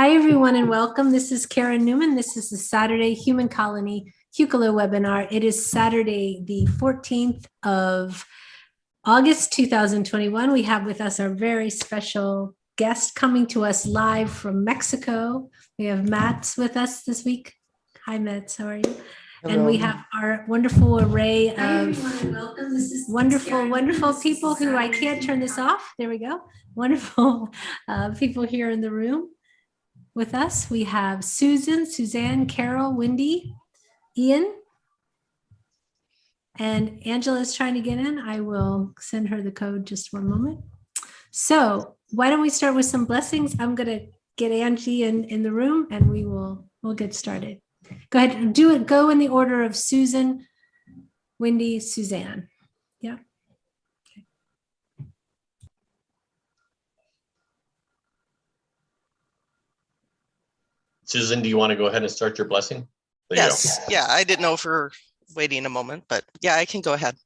Hi, everyone, and welcome. This is Karen Newman. This is the Saturday Human Colony Hucolo webinar. It is Saturday, the 14th of August, 2021. We have with us our very special guest coming to us live from Mexico. We have Mats with us this week. Hi, Mats. How are you? Hello. And we have our wonderful array of wonderful people who I can't turn this off. There we go. Wonderful people here in the room. With us, we have Susan, Suzanne, Carol, Wendy, Ian, and Angela is trying to get in. I will send her the code just one moment. So why don't we start with some blessings? I'm going to get Angie in the room and we'll get started. Go ahead and do it. Go in the order of Susan, Wendy, Suzanne. Yeah. Susan, do you want to go ahead and start your blessing? Yes. Yeah, I didn't know if we were waiting a moment, but yeah, I can go ahead.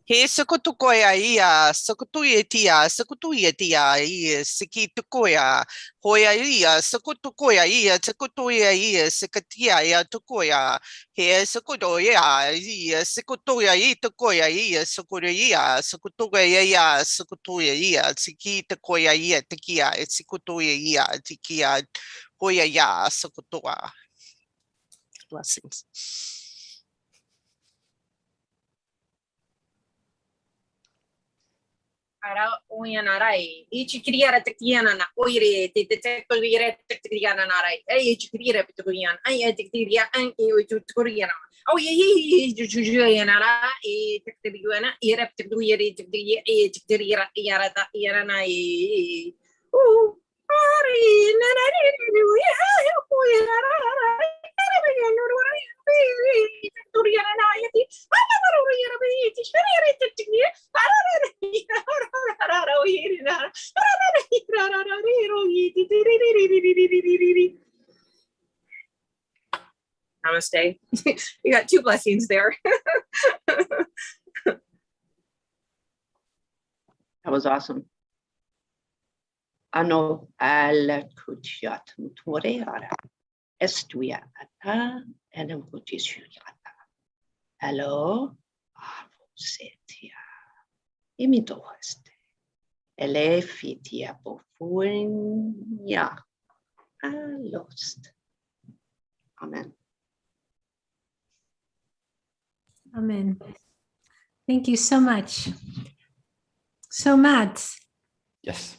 He sukutukoya ia, sukutuyetia, sukutuyetia, ia, sikitukoya, hoya ia, sukutukoya ia, tukutoya ia, sikatia ia, tukoya, he sukutoya ia, sikutoya ia, tukoya ia, sukutoya, sukutoya ia, sukutoya ia, sikitukoya ia, tikia, sikutoya ia, tikia, hoya ia, sukutoa. Blessings. Ara uyanarai each kriara tekiana na oire te tekoire tekiana narai ai each kriara petuian ai tekiria ai o tukuriana oh ye jujuyanara e tekiriana ira petuire tekiria e tekiria yarata yarana e ari nanari ya uyara Namaste. You got two blessings there. That was awesome. Ano 𝗪𝗡𝗧𝗡𝗡𝗧 estuia ata enemkutishuata. Hello, avosetia. Imitoeste. Elefitia pofunia. Lost. Amen. Amen. Thank you so much. So, Matt. Yes.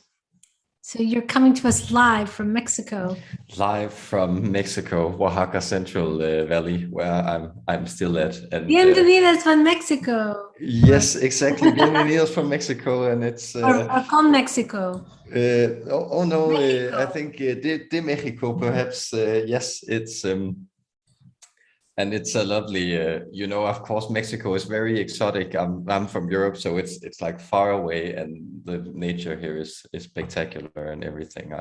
So you're coming to us live from Mexico. Live from Mexico, Oaxaca Central Valley, where I'm still at. And, Bienvenidos from Mexico. Yes, exactly. Bienvenidos from Mexico, and it's or con Mexico. No, I think de Mexico, perhaps. Yes, it's and it's a lovely. Of course, Mexico is very exotic. I'm from Europe, so it's like far away, and the nature here is spectacular and everything.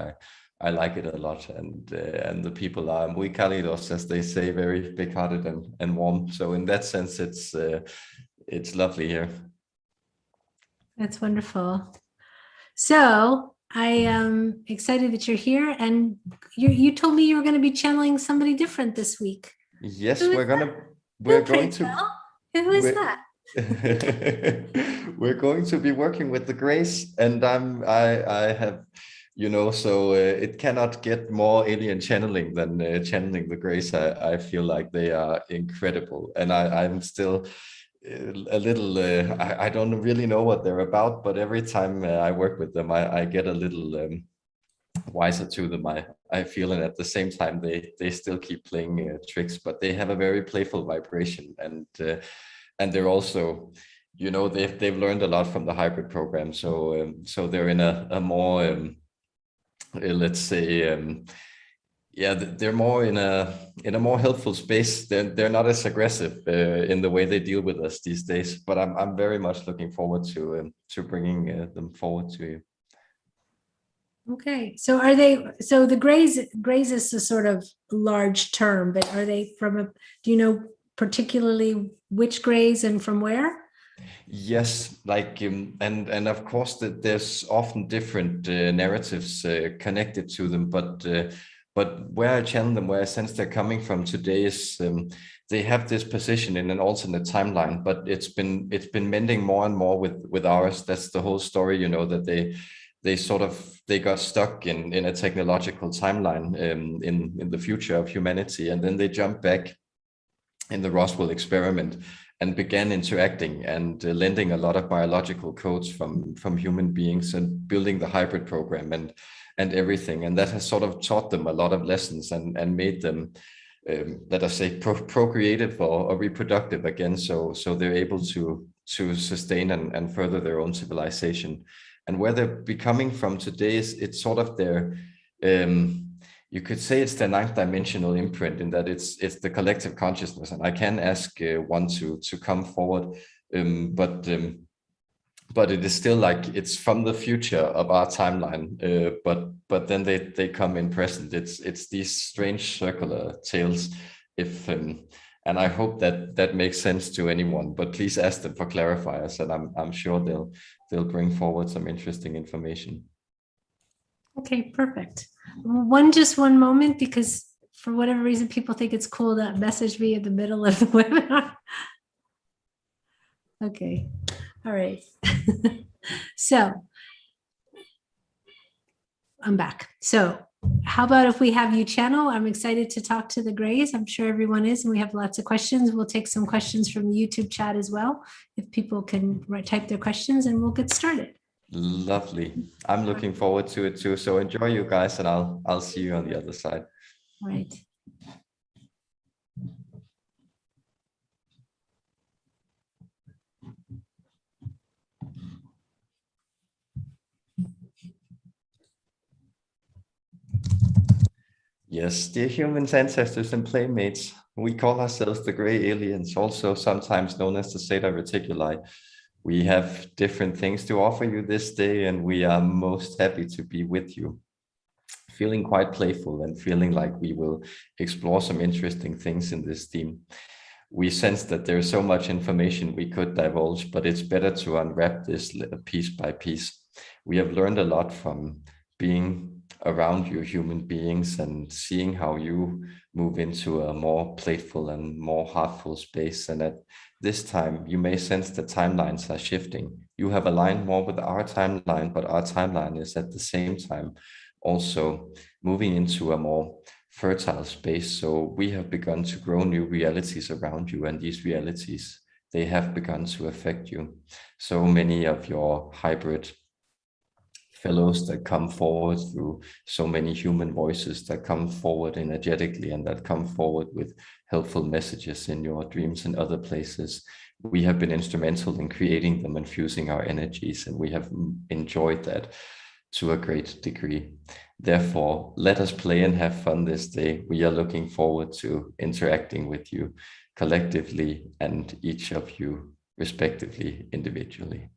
I like it a lot, and the people are muy cálidos, as they say, very big-hearted and warm. So in that sense, it's lovely here. That's wonderful. So I am excited that you're here, and you told me you were going to be channeling somebody different this week. Yes, we're going to. Who is that? We're going to be working with the Grace, and I have, so it cannot get more alien channeling than channeling the Grace. I feel like they are incredible, and I'm still a little. I don't really know what they're about, but every time I work with them, I get a little wiser to them. I feel, and at the same time they still keep playing tricks, but they have a very playful vibration, and they're also, they've learned a lot from the hybrid program, so they're in a more let's say they're more in a more helpful space. They're not as aggressive in the way they deal with us these days, but I'm very much looking forward to bringing them forward to you. Okay, so the Greys is a sort of large term, but are they do you know particularly which Greys and from where? Yes, like and of course that there's often different narratives connected to them, but where I channel them, where I sense they're coming from today is they have this position in an alternate timeline, but it's been mending more and more with ours. That's the whole story, you know, that they got stuck in a technological timeline in the future of humanity, and then they jump back in the Roswell experiment and began interacting and lending a lot of biological codes from human beings and building the hybrid program and everything. And that has sort of taught them a lot of lessons and made them, let us say, procreative or reproductive again. So they're able to sustain and further their own civilization. And where they're becoming from today is it's sort of their, you could say it's the ninth dimensional imprint, in that it's the collective consciousness. And I can ask one to come forward, but it is still like it's from the future of our timeline. But then they come in present. It's these strange circular tales. And I hope that makes sense to anyone. But please ask them for clarifiers, and I'm sure they'll bring forward some interesting information. Okay, perfect. Just one moment, because for whatever reason, people think it's cool to message me in the middle of the webinar. Okay, all right. So I'm back. So how about if we have you channel? I'm excited to talk to the Greys. I'm sure everyone is, and we have lots of questions. We'll take some questions from the YouTube chat as well, if people can type their questions, and we'll get started. Lovely. I'm looking forward to it too. So enjoy, you guys, and I'll see you on the other side. All right. Yes, dear humans, ancestors, and playmates, we call ourselves the Gray Aliens, also sometimes known as the Zeta Reticuli. We have different things to offer you this day, and we are most happy to be with you. Feeling quite playful and feeling like we will explore some interesting things in this theme. We sense that there's so much information we could divulge, but it's better to unwrap this piece by piece. We have learned a lot from being around you human beings and seeing how you move into a more playful and more heartful space. And at this time, you may sense the timelines are shifting. You have aligned more with our timeline, but our timeline is at the same time also moving into a more fertile space. So we have begun to grow new realities around you, and these realities, they have begun to affect you. So many of your hybrid fellows that come forward through so many human voices that come forward energetically and that come forward with helpful messages in your dreams and other places. We have been instrumental in creating them and fusing our energies, and we have enjoyed that to a great degree. Therefore, let us play and have fun this day. We are looking forward to interacting with you collectively and each of you respectively, individually.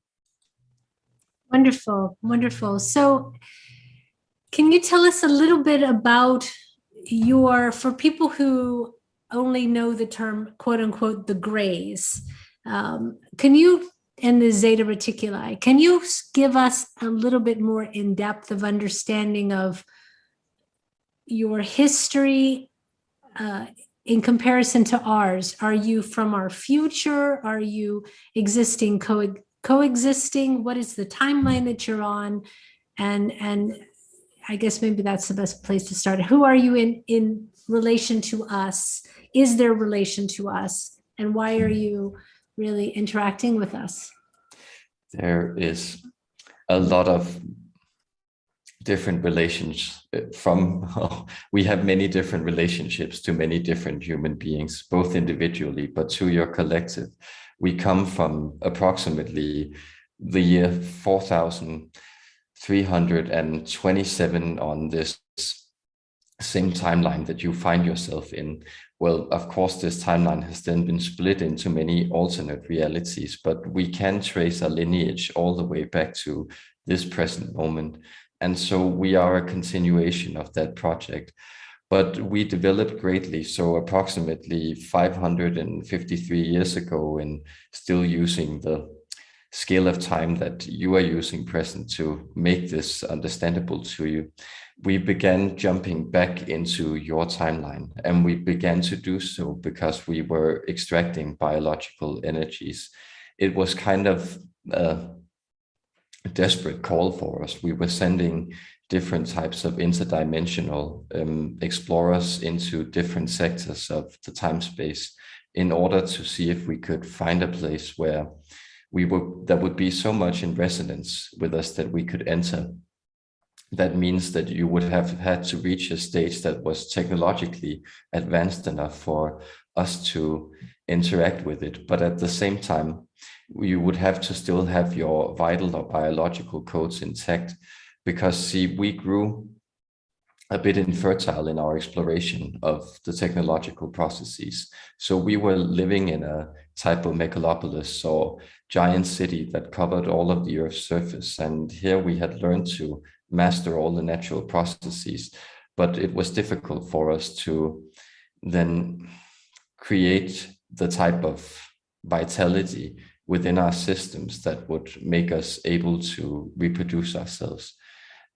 Wonderful, wonderful. So can you tell us a little bit about for people who only know the term, quote unquote, the Greys, can you, and the Zeta Reticuli, can you give us a little bit more in depth of understanding of your history in comparison to ours? Are you from our future? Are you existing coexisting? What is the timeline that you're on? And I guess maybe that's the best place to start. Who are you in relation to us? Is there relation to us? And why are you really interacting with us? There is a lot of different relations we have many different relationships to many different human beings, both individually, but to your collective. We come from approximately the year 4327 on this same timeline that you find yourself in. Well, of course, this timeline has then been split into many alternate realities, but we can trace a lineage all the way back to this present moment. And so we are a continuation of that project. But we developed greatly. So approximately 553 years ago, and still using the scale of time that you are using present to make this understandable to you, we began jumping back into your timeline, and we began to do so because we were extracting biological energies. It was kind of a desperate call for us. We were sending different types of interdimensional explorers into different sectors of the time space in order to see if we could find a place where that would be so much in resonance with us that we could enter. That means that you would have had to reach a stage that was technologically advanced enough for us to interact with it. But at the same time, you would have to still have your vital or biological codes intact, because see, we grew a bit infertile in our exploration of the technological processes. So we were living in a type of megalopolis or giant city that covered all of the Earth's surface. And here we had learned to master all the natural processes, but it was difficult for us to then create the type of vitality within our systems that would make us able to reproduce ourselves.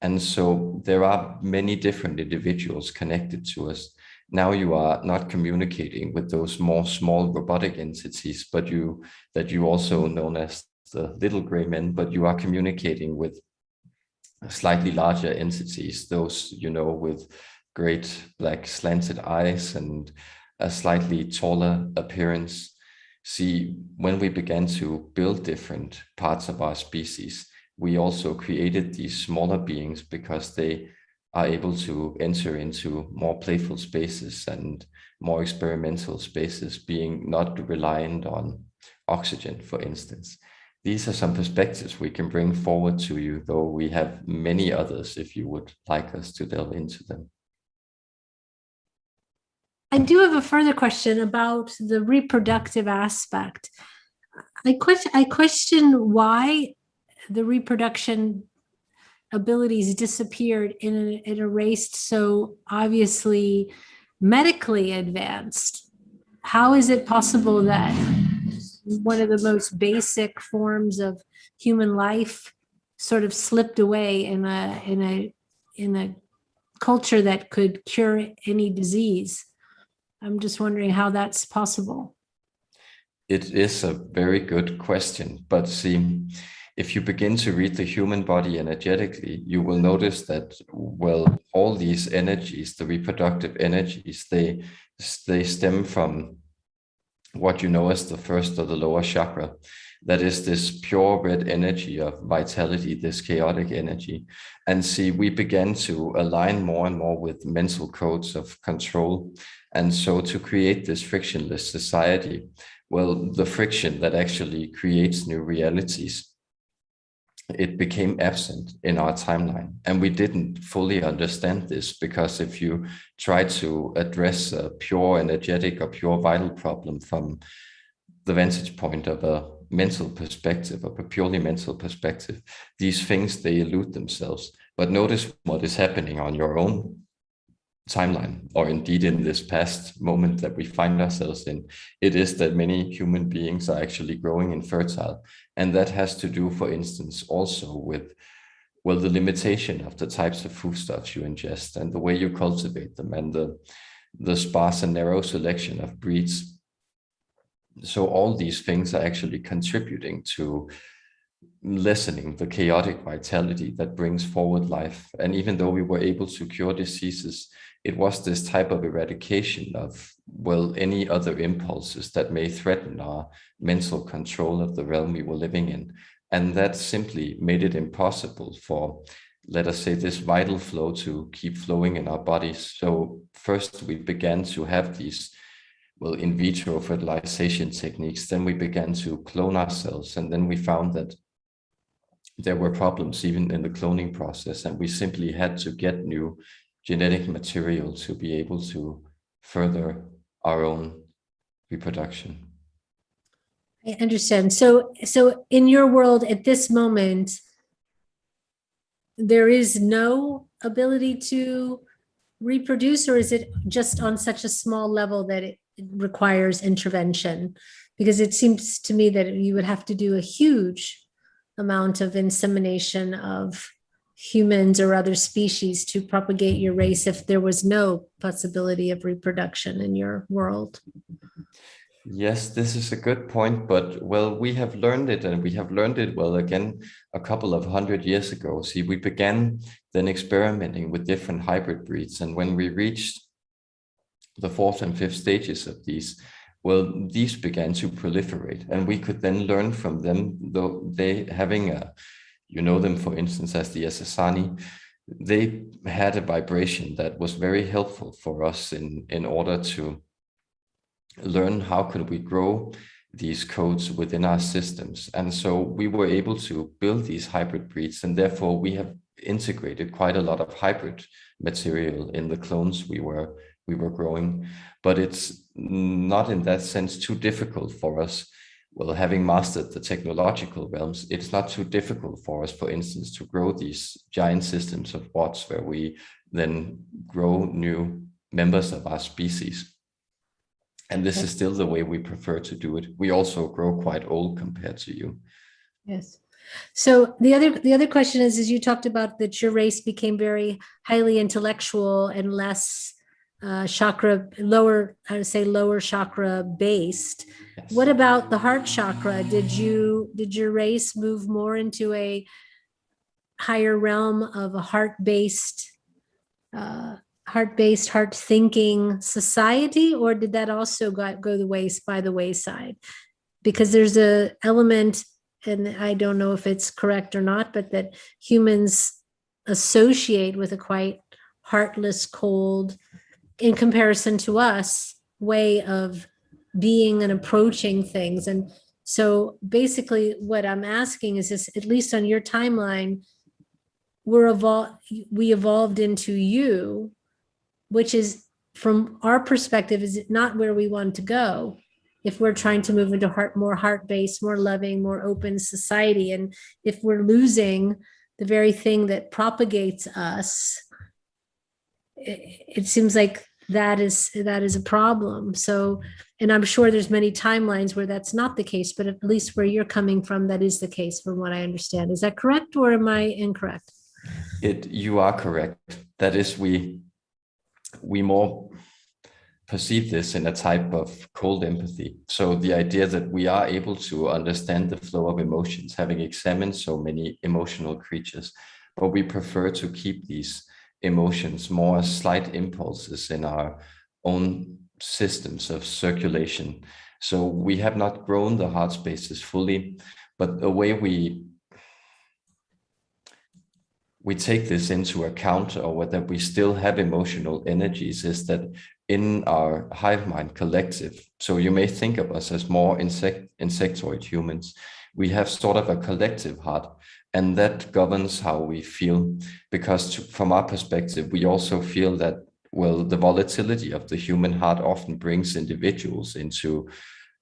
And so there are many different individuals connected to us. Now you are not communicating with those more small robotic entities, but that you also known as the little gray men, but you are communicating with slightly larger entities, those, with great black slanted eyes and a slightly taller appearance. See, when we began to build different parts of our species, we also created these smaller beings because they are able to enter into more playful spaces and more experimental spaces, being not reliant on oxygen, for instance. These are some perspectives we can bring forward to you, though we have many others if you would like us to delve into them. I do have a further question about the reproductive aspect. I question why the reproduction abilities disappeared in a race so obviously medically advanced. How is it possible that one of the most basic forms of human life sort of slipped away in a culture that could cure any disease? I'm just wondering how that's possible. It is a very good question, but see, if you begin to read the human body energetically, you will notice that, well, all these energies, the reproductive energies, they stem from what you know as the first or the lower chakra. That is this pure red energy of vitality, this chaotic energy. And see, we began to align more and more with mental codes of control. And so to create this frictionless society, well, the friction that actually creates new realities, it became absent in our timeline. And we didn't fully understand this, because if you try to address a pure energetic or pure vital problem from the vantage point of a mental perspective, of a purely mental perspective, these things, they elude themselves. But notice what is happening on your own timeline, or indeed in this past moment that we find ourselves in. It is that many human beings are actually growing infertile. And that has to do, for instance, also with, well, the limitation of the types of foodstuffs you ingest and the way you cultivate them, and the sparse and narrow selection of breeds. So all these things are actually contributing to lessening the chaotic vitality that brings forward life. And even though we were able to cure diseases, it was this type of eradication of, well, any other impulses that may threaten our mental control of the realm we were living in. And that simply made it impossible for, let us say, this vital flow to keep flowing in our bodies. So first we began to have these, well, in vitro fertilization techniques. Then we began to clone ourselves. And then we found that there were problems even in the cloning process. And we simply had to get new genetic material to be able to further our own reproduction. I understand. So in your world at this moment, there is no ability to reproduce, or is it just on such a small level that it requires intervention? Because it seems to me that you would have to do a huge amount of insemination of humans or other species to propagate your race if there was no possibility of reproduction in your world? Yes, this is a good point, but well, we have learned it, and we have learned it well again a couple of 100 years ago. See, we began then experimenting with different hybrid breeds, and when we reached the fourth and fifth stages of these, well, these began to proliferate, and we could then learn from them, though they having a, you know them, for instance, as the Asasani, they had a vibration that was very helpful for us in order to learn how could we grow these codes within our systems. And so we were able to build these hybrid breeds, and therefore we have integrated quite a lot of hybrid material in the clones we were growing. But it's not in that sense too difficult for us. Well, having mastered the technological realms, it's not too difficult for us, for instance, to grow these giant systems of bots where we then grow new members of our species. And this is still the way we prefer to do it. We also grow quite old compared to you. Yes. So the other question is you talked about that your race became very highly intellectual and less lower chakra based. Yes. What about the heart chakra? Did your race move more into a higher realm of a heart-based, heart-thinking society, or did that also go by the wayside? Because there's a element, and I don't know if it's correct or not, but that humans associate with a quite heartless, cold, in comparison to us, way of being and approaching things. And so basically what I'm asking is this, at least on your timeline, we evolved into you, which is, from our perspective, is not where we want to go if we're trying to move into more heart-based, more loving, more open society. And if we're losing the very thing that propagates us, it seems like that is a problem. So, and I'm sure there's many timelines where that's not the case, but at least where you're coming from, that is the case, from what I understand. Is that correct, or am I incorrect? You are correct. That is, we more perceive this in a type of cold empathy. So the idea that we are able to understand the flow of emotions, having examined so many emotional creatures, but we prefer to keep these emotions more as slight impulses in our own systems of circulation. So we have not grown the heart spaces fully, but the way we take this into account, or whether we still have emotional energies, is that in our hive mind collective, so you may think of us as more insectoid humans, we have sort of a collective heart, and that governs how we feel, because from our perspective, we also feel that, well, the volatility of the human heart often brings individuals into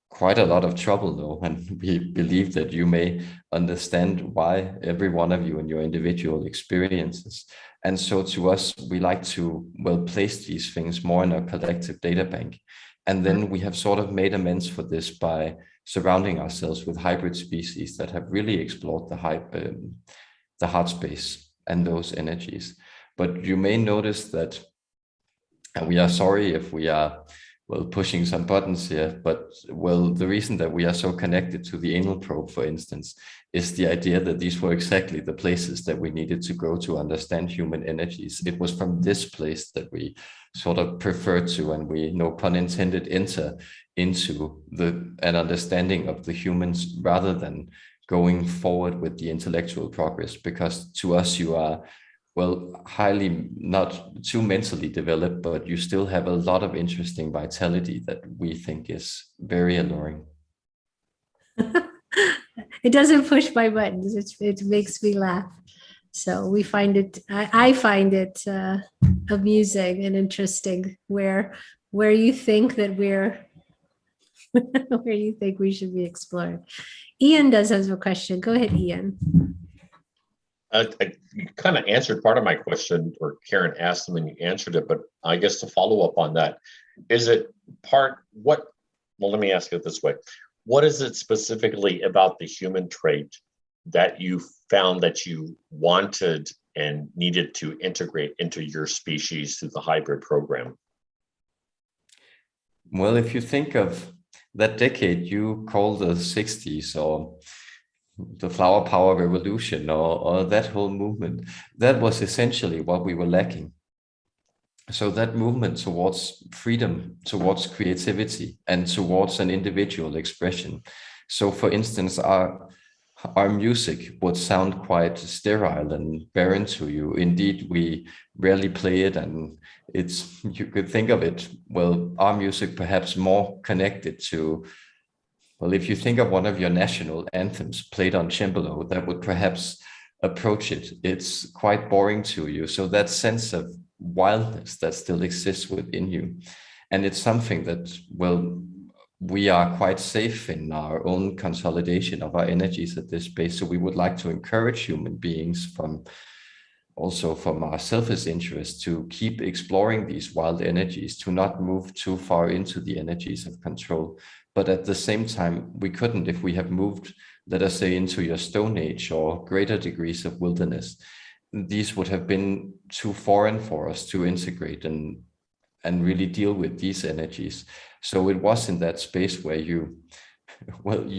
quite a lot of trouble though, and we believe that you may understand why, every one of you, in your individual experiences. And so to us, we like to, well, place these things more in a collective data bank. And then we have sort of made amends for this by surrounding ourselves with hybrid species that have really explored the heart space and those energies. But you may notice that, and we are sorry if we are, well, pushing some buttons here, but, well, the reason that we are so connected to the anal probe, for instance, is the idea that these were exactly the places that we needed to go to understand human energies. It was from this place that we sort of preferred to, and we, no pun intended, enter into an understanding of the humans, rather than going forward with the intellectual progress, because to us you are, well, highly, not too mentally developed, but you still have a lot of interesting vitality that we think is very alluring. It doesn't push my buttons. It makes me laugh. So we find it, I find it amusing and interesting where you think that where you think we should be explored. Ian does have a question. Go ahead, Ian. I kind of answered part of my question, or Karen asked them and you answered it, but I guess to follow up on that, is it well, let me ask it this way. What is it specifically about the human trait that you found that you wanted and needed to integrate into your species through the hybrid program? Well, if you think of that decade you call the 60s, or the flower power revolution, or that whole movement, that was essentially what we were lacking. So that movement towards freedom, towards creativity, and towards an individual expression. So for instance, our music would sound quite sterile and barren to you. Indeed, we rarely play it, and you could think of it, well, our music perhaps more connected to, well, if you think of one of your national anthems played on cembalo, that would perhaps approach it. It's quite boring to you. So that sense of wildness that still exists within you. And it's something that, well, we are quite safe in our own consolidation of our energies at this space. So we would like to encourage human beings also from our selfish interest to keep exploring these wild energies, to not move too far into the energies of control. But at the same time, we couldn't, if we have moved, let us say, into your Stone Age or greater degrees of wilderness, these would have been too foreign for us to integrate and really deal with these energies. So it was in that space where you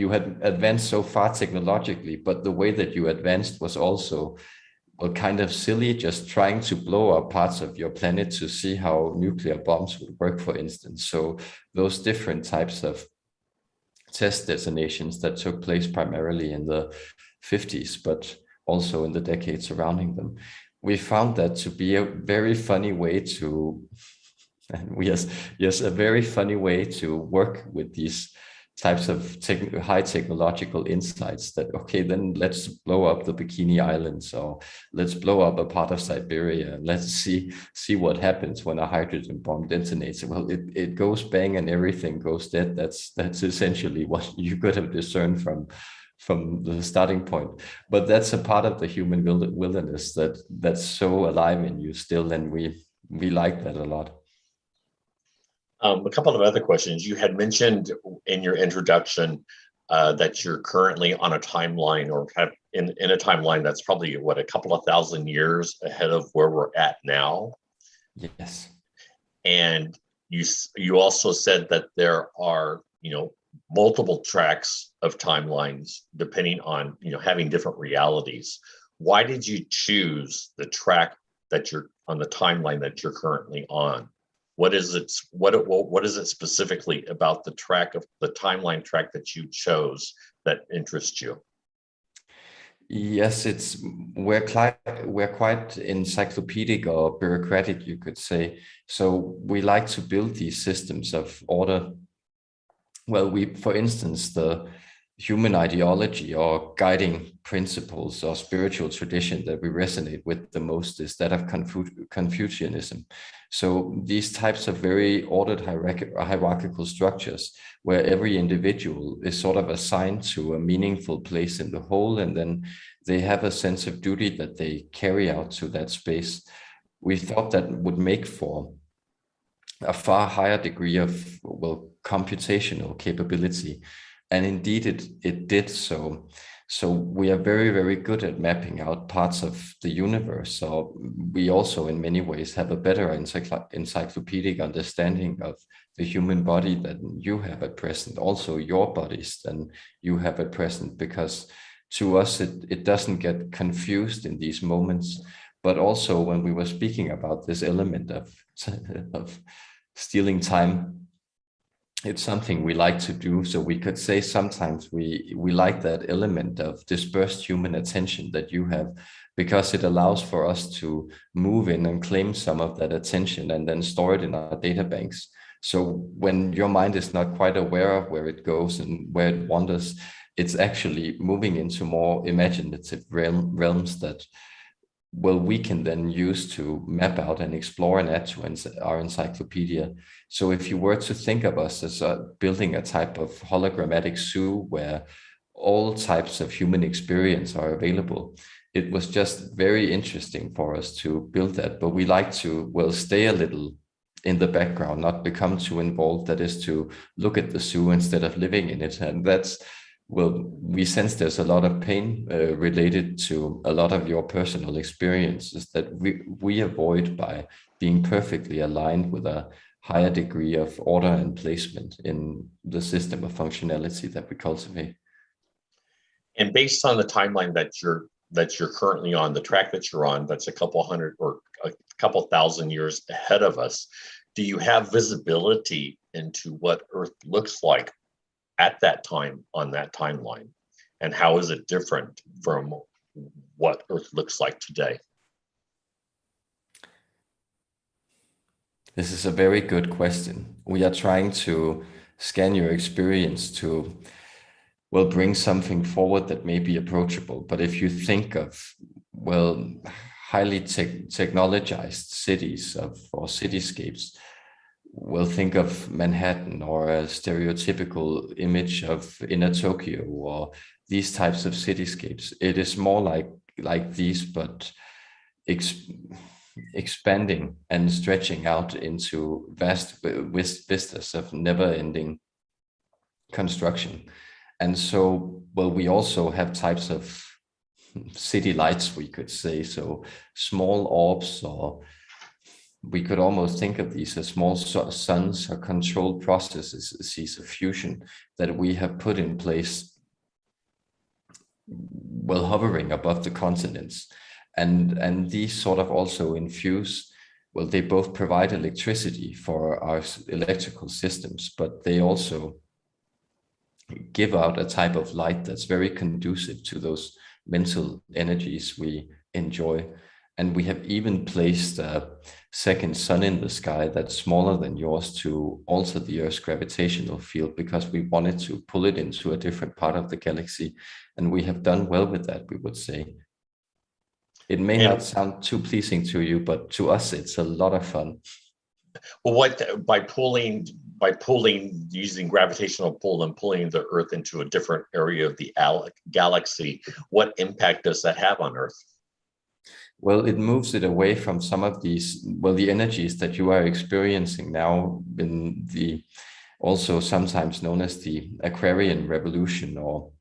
had advanced so far technologically, but the way that you advanced was also, well, kind of silly, just trying to blow up parts of your planet to see how nuclear bombs would work, for instance. So those different types of test detonations that took place primarily in the 50s, but also in the decades surrounding them, we found that to be a very funny way to, a very funny way to work with these types of high technological insights. That, okay, then let's blow up the Bikini Islands, or let's blow up a part of Siberia, and let's see what happens when a hydrogen bomb detonates. Well, it goes bang and everything goes dead. That's essentially what you could have discerned from the starting point. But that's a part of the human wilderness that's so alive in you still, and we like that a lot. A couple of other questions. You had mentioned in your introduction that you're currently on a timeline, or have in a timeline that's probably a couple of thousand years ahead of where we're at now. Yes. And you also said that there are, multiple tracks of timelines depending on, having different realities. Why did you choose the track that you're on, the timeline that you're currently on? What is it specifically about the timeline track that you chose that interests you? Yes, we're quite encyclopedic or bureaucratic, you could say. So we like to build these systems of order. Well, for instance, the human ideology or guiding principles or spiritual tradition that we resonate with the most is that of Confucianism. So these types of very ordered hierarchical structures where every individual is sort of assigned to a meaningful place in the whole, and then they have a sense of duty that they carry out to that space. We thought that would make for a far higher degree of, well, computational capability. And indeed, it did so. So we are very, very good at mapping out parts of the universe. So we also, in many ways, have a better encyclopedic understanding of the human body than you have at present, also your bodies than you have at present, because to us, it doesn't get confused in these moments. But also when we were speaking about this element of stealing time, it's something we like to do. So we could say sometimes we like that element of dispersed human attention that you have, because it allows for us to move in and claim some of that attention and then store it in our data banks. So when your mind is not quite aware of where it goes and where it wanders, it's actually moving into more imaginative realms that, well, we can then use to map out and explore and add to our encyclopedia. So if you were to think of us as building a type of hologrammatic zoo where all types of human experience are available, it was just very interesting for us to build that. But we like to, well, stay a little in the background, not become too involved. That is to look at the zoo instead of living in it. And that's well, we sense there's a lot of pain related to a lot of your personal experiences that we avoid by being perfectly aligned with a higher degree of order and placement in the system of functionality that we cultivate. And based on the timeline that you're currently on, the track that you're on, that's a couple hundred or a couple thousand years ahead of us, do you have visibility into what Earth looks like at that time on that timeline? And how is it different from what Earth looks like today? This is a very good question. We are trying to scan your experience to, well, bring something forward that may be approachable. But if you think of, well, highly technologized cities or cityscapes, well, think of Manhattan or a stereotypical image of inner Tokyo or these types of cityscapes. It is more like these, but expanding and stretching out into vast vistas of never-ending construction. And so, well, we also have types of city lights, we could say, so small orbs, or we could almost think of these as small suns or controlled processes of fusion that we have put in place, well, hovering above the continents. And these sort of also infuse, well, they both provide electricity for our electrical systems, but they also give out a type of light that's very conducive to those mental energies we enjoy. And we have even placed a second sun in the sky that's smaller than yours to alter the Earth's gravitational field, because we wanted to pull it into a different part of the galaxy. And we have done well with that, we would say. It may not sound too pleasing to you, but to us, it's a lot of fun. Well, by pulling, using gravitational pull and pulling the Earth into a different area of the galaxy, what impact does that have on Earth? Well, it moves it away from some of these, well, the energies that you are experiencing now in the, also sometimes known as the Aquarian revolution, or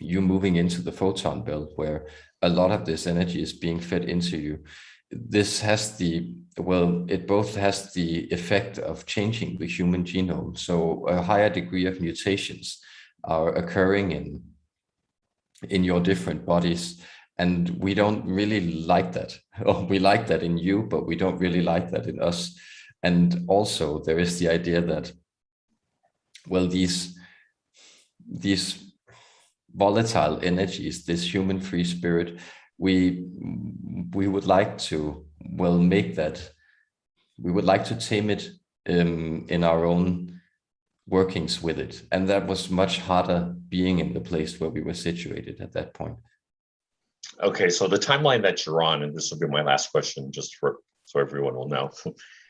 you moving into the photon belt, where a lot of this energy is being fed into you. This has the, well, it both has the effect of changing the human genome. So a higher degree of mutations are occurring in your different bodies. And we don't really like that. Or we like that in you, but we don't really like that in us. And also there is the idea that, well, these volatile energies, this human free spirit, we would like to, well, make that, we would like to tame it in our own workings with it. And that was much harder being in the place where we were situated at that point. Okay, so the timeline that you're on, and this will be my last question, just so everyone will know,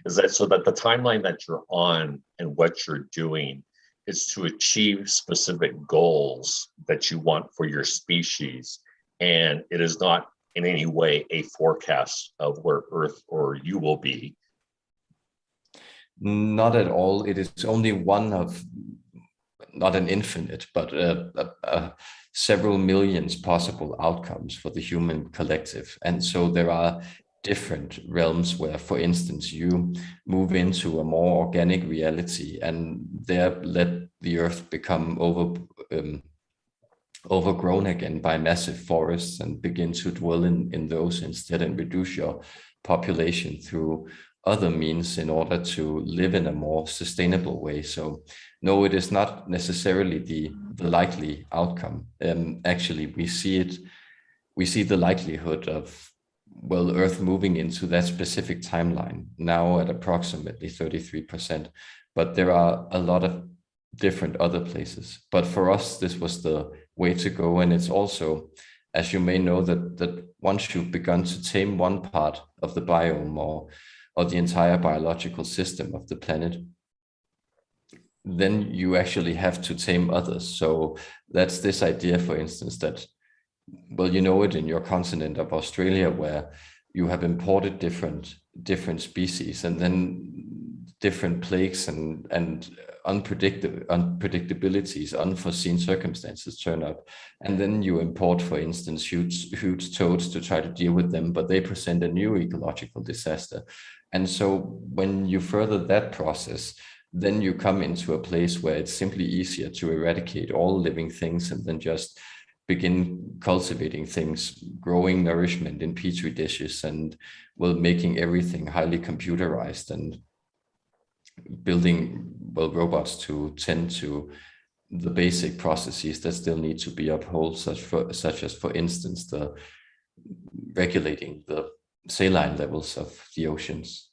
is that so that the timeline that you're on and what you're doing is to achieve specific goals that you want for your species, and it is not in any way a forecast of where Earth or you will be? Not at all. It is only one of, not an infinite, but several millions possible outcomes for the human collective. And so there are different realms where, for instance, you move into a more organic reality and there let the Earth become overgrown again by massive forests and begin to dwell in those instead, and reduce your population through other means in order to live in a more sustainable way. So no, it is not necessarily the likely outcome. Actually, we see the likelihood of, well, Earth moving into that specific timeline now at approximately 33%, but there are a lot of different other places. But for us, this was the way to go. And it's also, as you may know, that once you've begun to tame one part of the biome or the entire biological system of the planet, then you actually have to tame others. So that's this idea, for instance, that, well, you know it in your continent of Australia, where you have imported different species, and then different plagues and unpredictabilities, unforeseen circumstances turn up, and then you import, for instance, huge toads to try to deal with them, but they present a new ecological disaster. And so when you further that process, then you come into a place where it's simply easier to eradicate all living things and then just begin cultivating things, growing nourishment in petri dishes, and making everything highly computerized and building robots to tend to the basic processes that still need to be upheld, such as, for instance, the regulating the saline levels of the oceans.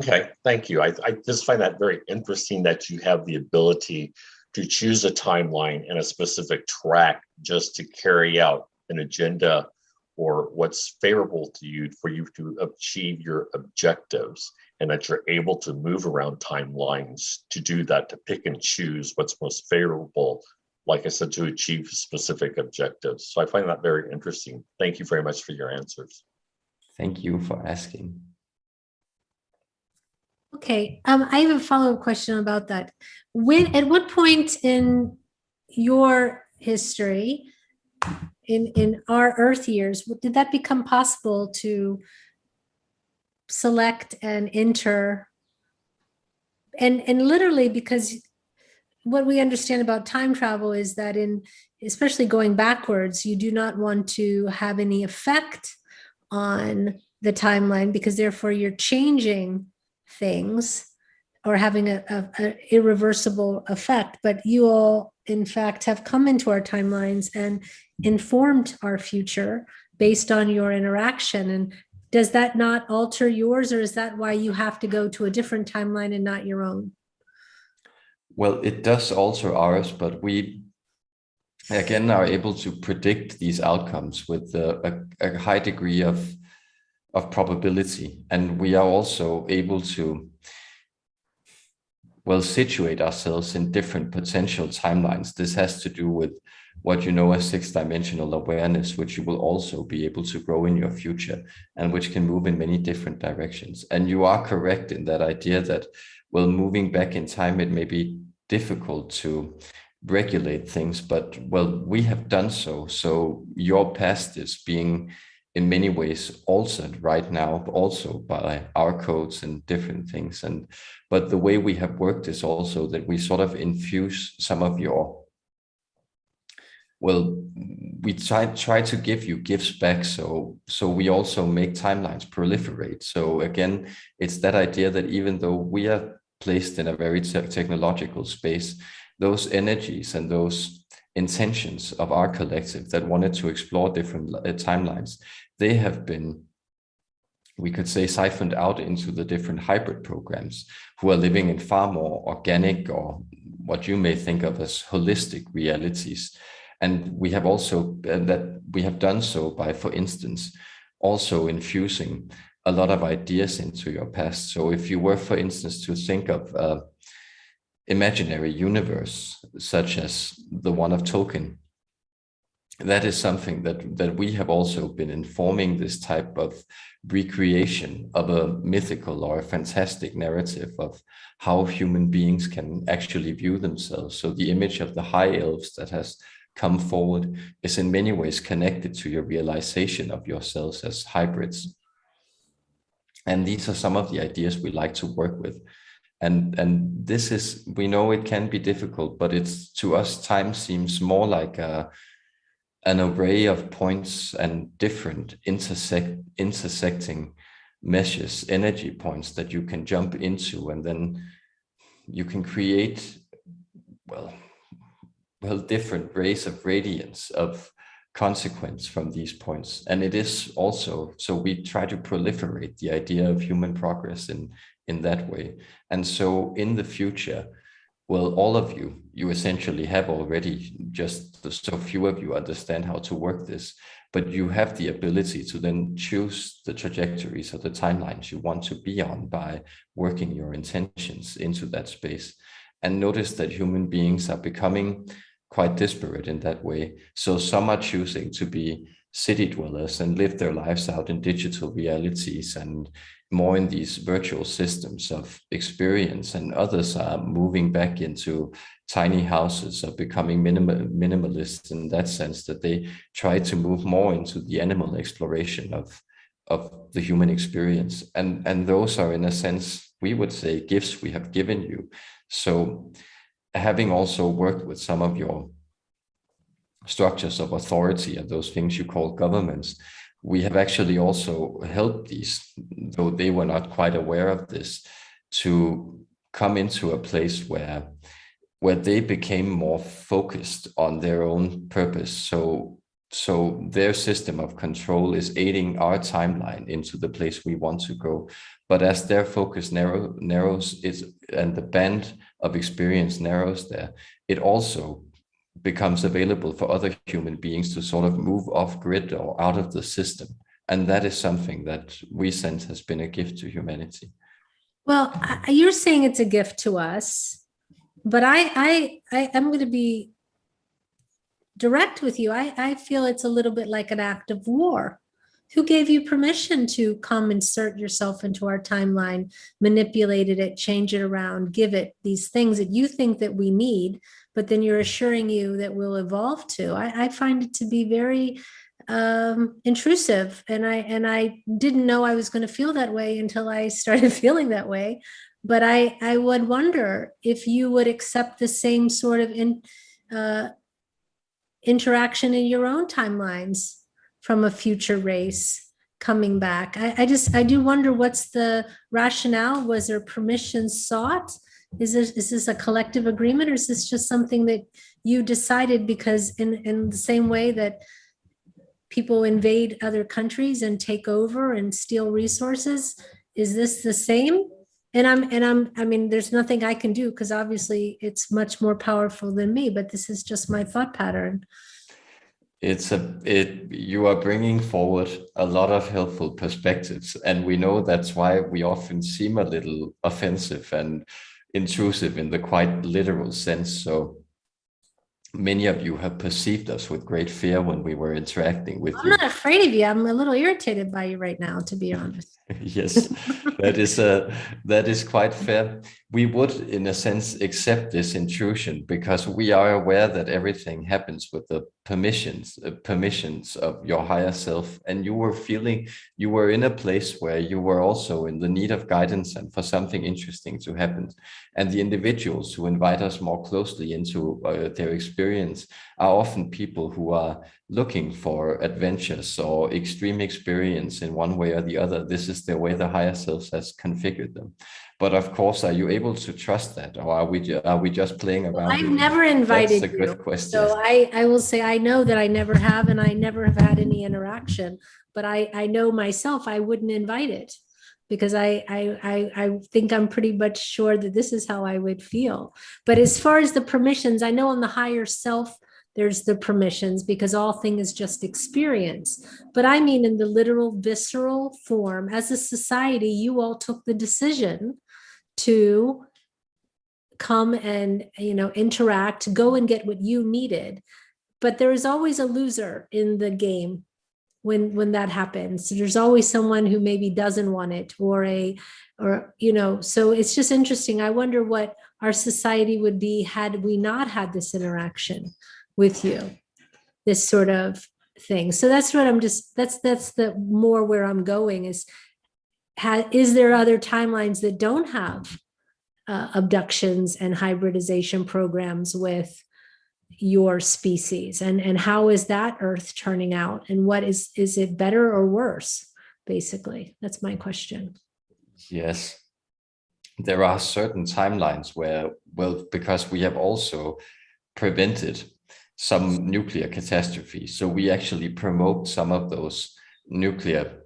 Okay, thank you. I just find that very interesting that you have the ability to choose a timeline and a specific track just to carry out an agenda or what's favorable to you for you to achieve your objectives, and that you're able to move around timelines to do that, to pick and choose what's most favorable, like I said, to achieve specific objectives. So I find that very interesting. Thank you very much for your answers. Thank you for asking. Okay, I have a follow-up question about that. At what point in your history, in our Earth years, did that become possible to select and enter? And literally, because what we understand about time travel is that especially going backwards, you do not want to have any effect on the timeline, because therefore you're changing things or having a irreversible effect. But you all, in fact, have come into our timelines and informed our future based on your interaction. And does that not alter yours, or is that why you have to go to a different timeline and not your own? Well, it does alter ours, but we again are able to predict these outcomes with a high degree of probability, and we are also able to situate ourselves in different potential timelines. This has to do with what you know as 6-dimensional awareness, which you will also be able to grow in your future, and which can move in many different directions. And you are correct in that idea that, moving back in time, it may be difficult to regulate things, but we have done so. So your past is being in many ways altered right now, also by our codes and different things. But the way we have worked is also that we sort of infuse some of your, we try to give you gifts back. So we also make timelines proliferate. So again, it's that idea that even though we are placed in a very technological space, those energies and those intentions of our collective that wanted to explore different timelines, they have been, we could say, siphoned out into the different hybrid programs who are living in far more organic, or what you may think of as holistic realities. And we have also, that we have done so by, for instance, also infusing a lot of ideas into your past. So if you were, for instance, to think of imaginary universe, such as the one of Tolkien, that is something that we have also been informing, this type of recreation of a mythical or a fantastic narrative of how human beings can actually view themselves. So the image of the high elves that has come forward is in many ways connected to your realization of yourselves as hybrids. And these are some of the ideas we like to work with. And this is, we know it can be difficult, but it's, to us, time seems more like an array of points and different intersecting meshes, energy points that you can jump into, and then you can create, different rays of radiance, of consequence from these points. And it is also, so we try to proliferate the idea of human progress in that way. And so in the future, all of you essentially have already, just so few of you understand how to work this, but you have the ability to then choose the trajectories or the timelines you want to be on by working your intentions into that space. And notice that human beings are becoming quite disparate in that way. So some are choosing to be city dwellers and live their lives out in digital realities and more in these virtual systems of experience, and others are moving back into tiny houses or becoming minimalist in that sense, that they try to move more into the animal exploration of the human experience. And those are, in a sense, we would say, gifts we have given you. So having also worked with some of your structures of authority and those things you call governments, we have actually also helped these, though they were not quite aware of this, to come into a place where they became more focused on their own purpose. So their system of control is aiding our timeline into the place we want to go. But as their focus narrows, and the band of experience narrows there, it also becomes available for other human beings to sort of move off grid or out of the system. And that is something that we sense has been a gift to humanity. Well, you're saying it's a gift to us, but I'm going to be direct with you. I feel it's a little bit like an act of war. Who gave you permission to come insert yourself into our timeline, manipulated it, change it around, give it these things that you think that we need, but then you're assuring you that we'll evolve to? I find it to be very intrusive, and I didn't know I was going to feel that way until I started feeling that way. But I would wonder if you would accept the same sort of interaction in your own timelines from a future race coming back. I do wonder, what's the rationale? Was there permission sought? Is this a collective agreement, or is this just something that you decided because in the same way that people invade other countries and take over and steal resources, is this the same? I mean, there's nothing I can do because obviously it's much more powerful than me, but this is just my thought pattern. You are bringing forward a lot of helpful perspectives, and we know that's why we often seem a little offensive and intrusive in the quite literal sense. So many of you have perceived us with great fear when we were interacting with you. I'm not afraid of you. I'm a little irritated by you right now, to be honest. Yes, that is quite fair. We would, in a sense, accept this intrusion because we are aware that everything happens with the permissions of your higher self. And you were in a place where you were also in the need of guidance and for something interesting to happen. And the individuals who invite us more closely into their experience are often people who are looking for adventures or extreme experience in one way or the other. This is the way the higher self has configured them. But of course, are you able to trust that, or are we just playing around? I've never invited That's a good question. So I will say I know that I never have, and I never have had any interaction. But I know myself I wouldn't invite it because I think I'm pretty much sure that this is how I would feel. But as far as the permissions, I know on the higher self, there's the permissions because all thing is just experience. But I mean, in the literal visceral form, as a society, you all took the decision to come and, interact, go and get what you needed. But there is always a loser in the game when that happens. There's always someone who maybe doesn't want it so it's just interesting. I wonder what our society would be had we not had this interaction with you, this sort of thing. So that's what that's the more where I'm going is there other timelines that don't have abductions and hybridization programs with your species, and how is that Earth turning out, and what is it better or worse? Basically, that's my question. Yes, there are certain timelines where, because we have also prevented some nuclear catastrophe, so we actually promote some of those nuclear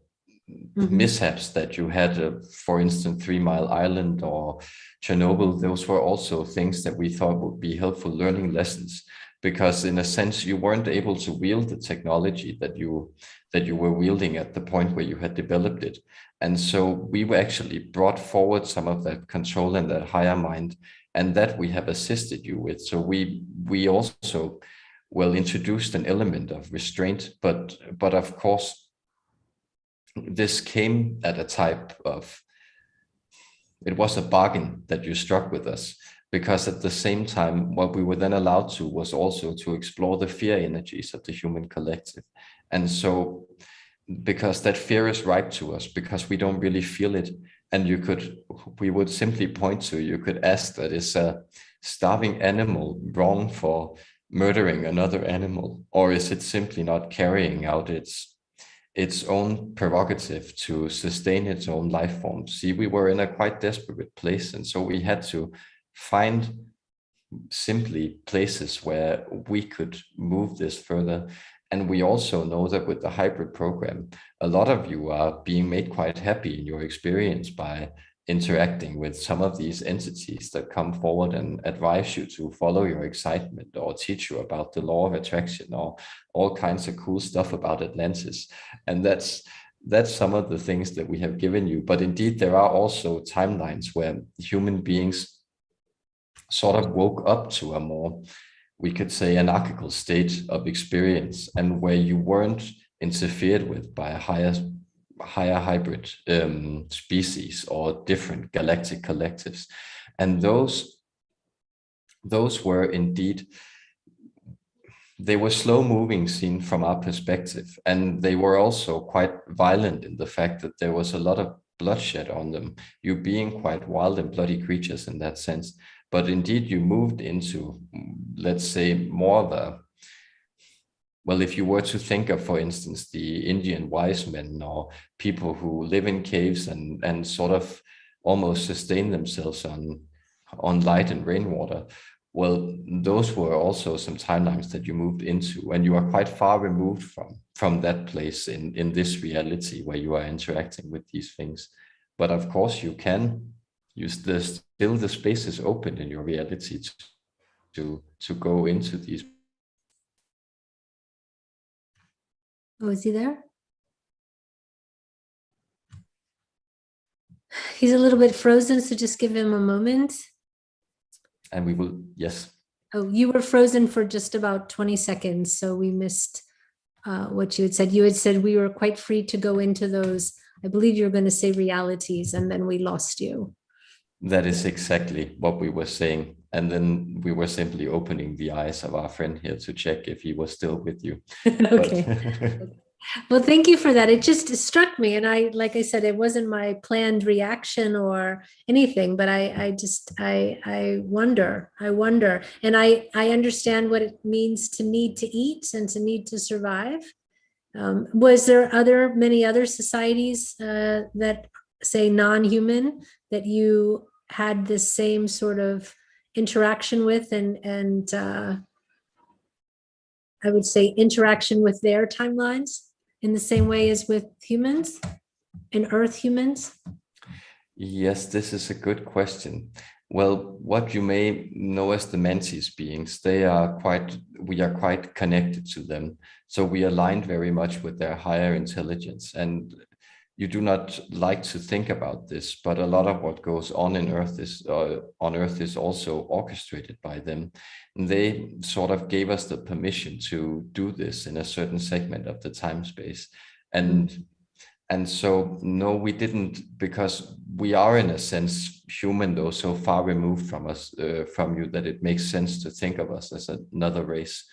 mishaps that you had, for instance, 3 Mile Island or Chernobyl. Those were also things that we thought would be helpful learning lessons, because in a sense you weren't able to wield the technology that you were wielding at the point where you had developed it. And so we were actually brought forward some of that control and that higher mind, and that we have assisted you with. So we also well, introduced an element of restraint, but of course, this came at a type of, it was a bargain that you struck with us, because at the same time, what we were then allowed to was also to explore the fear energies of the human collective. And so, because that fear is ripe to us, because we don't really feel it, and we would simply point to, you could ask that, is a starving animal wrong for murdering another animal, or is it simply not carrying out its own prerogative to sustain its own life form? See, we were in a quite desperate place, and so we had to find simply places where we could move this further. And we also know that with the hybrid program, a lot of you are being made quite happy in your experience by interacting with some of these entities that come forward and advise you to follow your excitement, or teach you about the law of attraction, or all kinds of cool stuff about Atlantis. And that's some of the things that we have given you. But indeed, there are also timelines where human beings sort of woke up to a more, we could say, anarchical state of experience, and where you weren't interfered with by a higher hybrid species or different galactic collectives. And those were indeed, they were slow moving seen from our perspective, and they were also quite violent in the fact that there was a lot of bloodshed on them, you being quite wild and bloody creatures in that sense. But indeed, you moved into, let's say, more of a, well, if you were to think of, for instance, the Indian wise men, or people who live in caves and sort of almost sustain themselves on light and rainwater, well, those were also some timelines that you moved into, and you are quite far removed from that place in this reality where you are interacting with these things. But of course, you can use this. Still, the space is open in your reality to go into these. Oh, is he there? He's a little bit frozen, so just give him a moment. And we will, yes. Oh, you were frozen for just about 20 seconds, so we missed what you had said. You had said we were quite free to go into those, I believe you were going to say realities, and then we lost you. That is exactly what we were saying. And then we were simply opening the eyes of our friend here to check if he was still with you. Okay. Well, thank you for that. It just struck me. And like I said, it wasn't my planned reaction or anything, but I wonder. And I understand what it means to need to eat and to need to survive. Was there many other societies that say non-human that you had this same sort of interaction with and I would say interaction with their timelines in the same way as with humans and Earth humans? Yes, this is a good question. Well, what you may know as the Mantis beings, we are quite connected to them. So we aligned very much with their higher intelligence. And you do not like to think about this, but a lot of what goes on in Earth is also orchestrated by them. And they sort of gave us the permission to do this in a certain segment of the time space. And so, no, we didn't, because we are in a sense human, though so far removed from us, from you, that it makes sense to think of us as another race.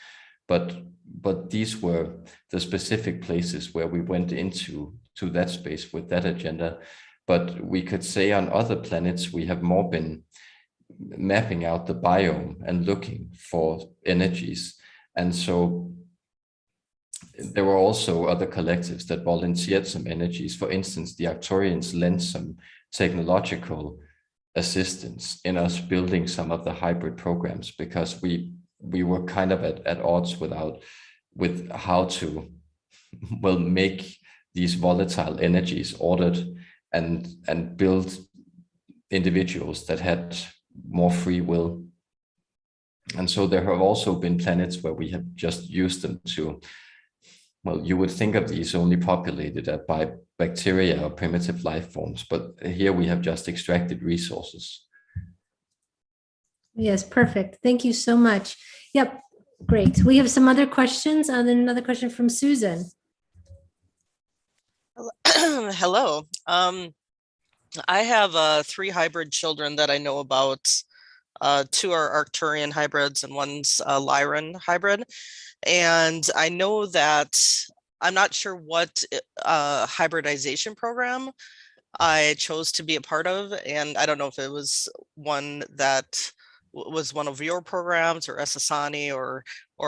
But these were the specific places where we went into that space with that agenda. But we could say on other planets, we have more been mapping out the biome and looking for energies. And so there were also other collectives that volunteered some energies. For instance, the Arcturians lent some technological assistance in us building some of the hybrid programs, because we were kind of at odds with how to, well, make these volatile energies ordered and build individuals that had more free will. And so there have also been planets where we have just used them to, well, you would think of these only populated by bacteria or primitive life forms, but here we have just extracted resources. Yes, perfect. Thank you so much. Yep. Great. We have some other questions, and then another question from Susan. Hello. I have 3 hybrid children that I know about. 2 are Arcturian hybrids and one's a Lyran hybrid. And I know that I'm not sure what hybridization program I chose to be a part of. And I don't know if it was one that was one of your programs or Essassani or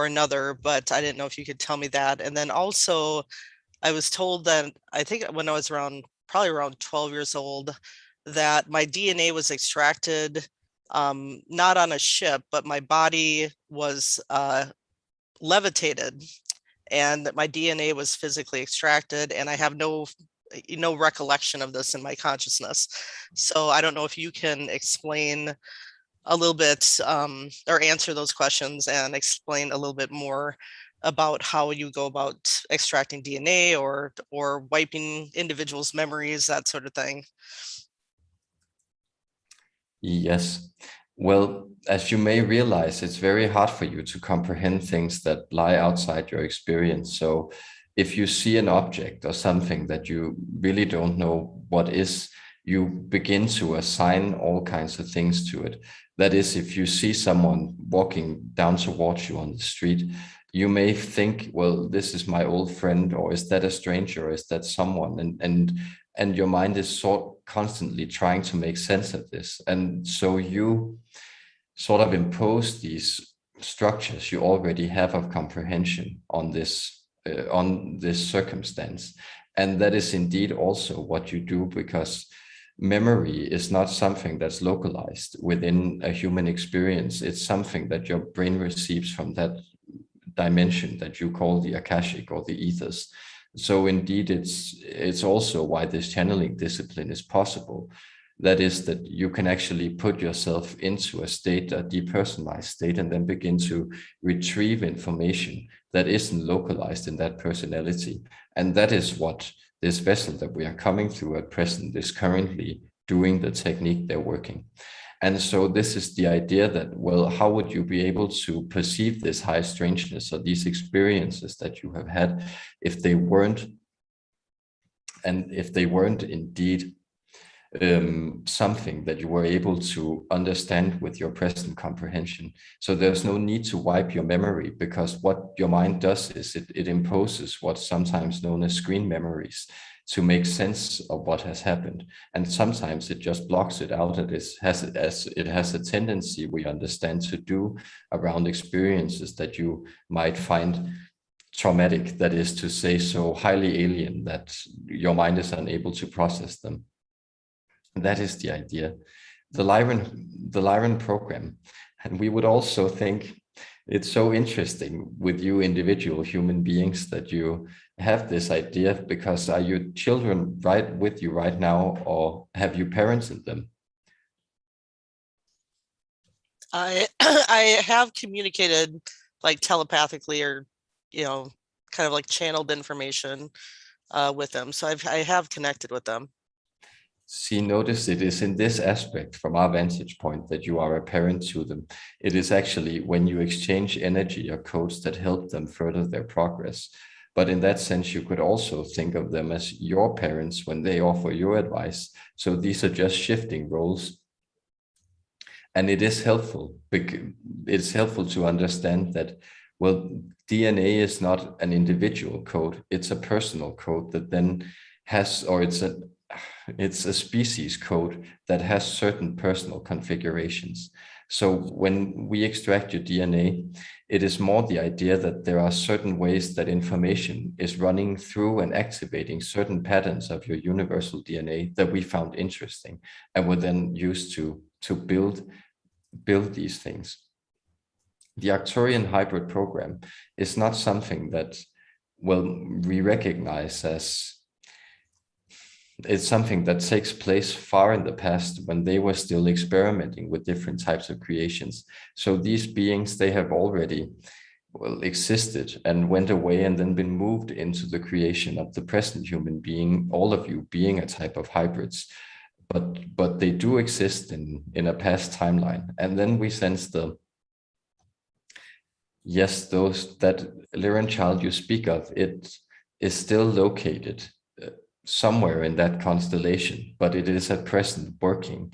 another, but I didn't know if you could tell me that. And then also I was told that I think when I was probably around 12 years old, that my DNA was extracted, not on a ship, but my body was levitated, and that my DNA was physically extracted, and I have no recollection of this in my consciousness. So I don't know if you can explain a little bit or answer those questions and explain a little bit more about how you go about extracting DNA or wiping individuals' memories, that sort of thing. Yes. Well, as you may realize, it's very hard for you to comprehend things that lie outside your experience. So if you see an object or something that you really don't know what is, you begin to assign all kinds of things to it. That is, if you see someone walking down towards you on the street, you may think, well, this is my old friend, or is that a stranger, or is that someone? And your mind is constantly trying to make sense of this. And so you sort of impose these structures you already have of comprehension on this circumstance. And that is indeed also what you do, because memory is not something that's localized within a human experience. It's something that your brain receives from that dimension that you call the Akashic or the ethers. So indeed, it's also why this channeling discipline is possible. That is, that you can actually put yourself into a state, a depersonalized state, and then begin to retrieve information that isn't localized in that personality. And that is what this vessel that we are coming through at present is currently doing, the technique they're working. And so this is the idea that, well, how would you be able to perceive this high strangeness or these experiences that you have had if they weren't indeed something that you were able to understand with your present comprehension? So there's no need to wipe your memory, because what your mind does is it imposes what's sometimes known as screen memories to make sense of what has happened. And sometimes it just blocks it out, and it has a tendency, we understand, to do around experiences that you might find traumatic, that is to say, so highly alien that your mind is unable to process them. That is the idea. The Lyran program. And we would also think it's so interesting with you individual human beings that you have this idea, because are your children right with you right now, or have you parented them? I have communicated like telepathically, or kind of like channeled information with them. So I have connected with them. See, notice it is in this aspect from our vantage point that you are a parent to them. It is actually when you exchange energy or codes that help them further their progress. But in that sense, you could also think of them as your parents when they offer your advice. So these are just shifting roles. And it is helpful. It's helpful to understand that, well, DNA is not an individual code. It's a personal code that then has, or it's a species code that has certain personal configurations. So when we extract your DNA, it is more the idea that there are certain ways that information is running through and activating certain patterns of your universal DNA that we found interesting and were then used to build these things. The Arcturian hybrid program is not something that, well, we recognize as, it's something that takes place far in the past when they were still experimenting with different types of creations. So these beings, they have already, well, existed and went away and then been moved into the creation of the present human being, all of you being a type of hybrids. But they do exist in a past timeline. And then we sense yes, that Lyran child you speak of, it is still located somewhere in that constellation, but it is at present working.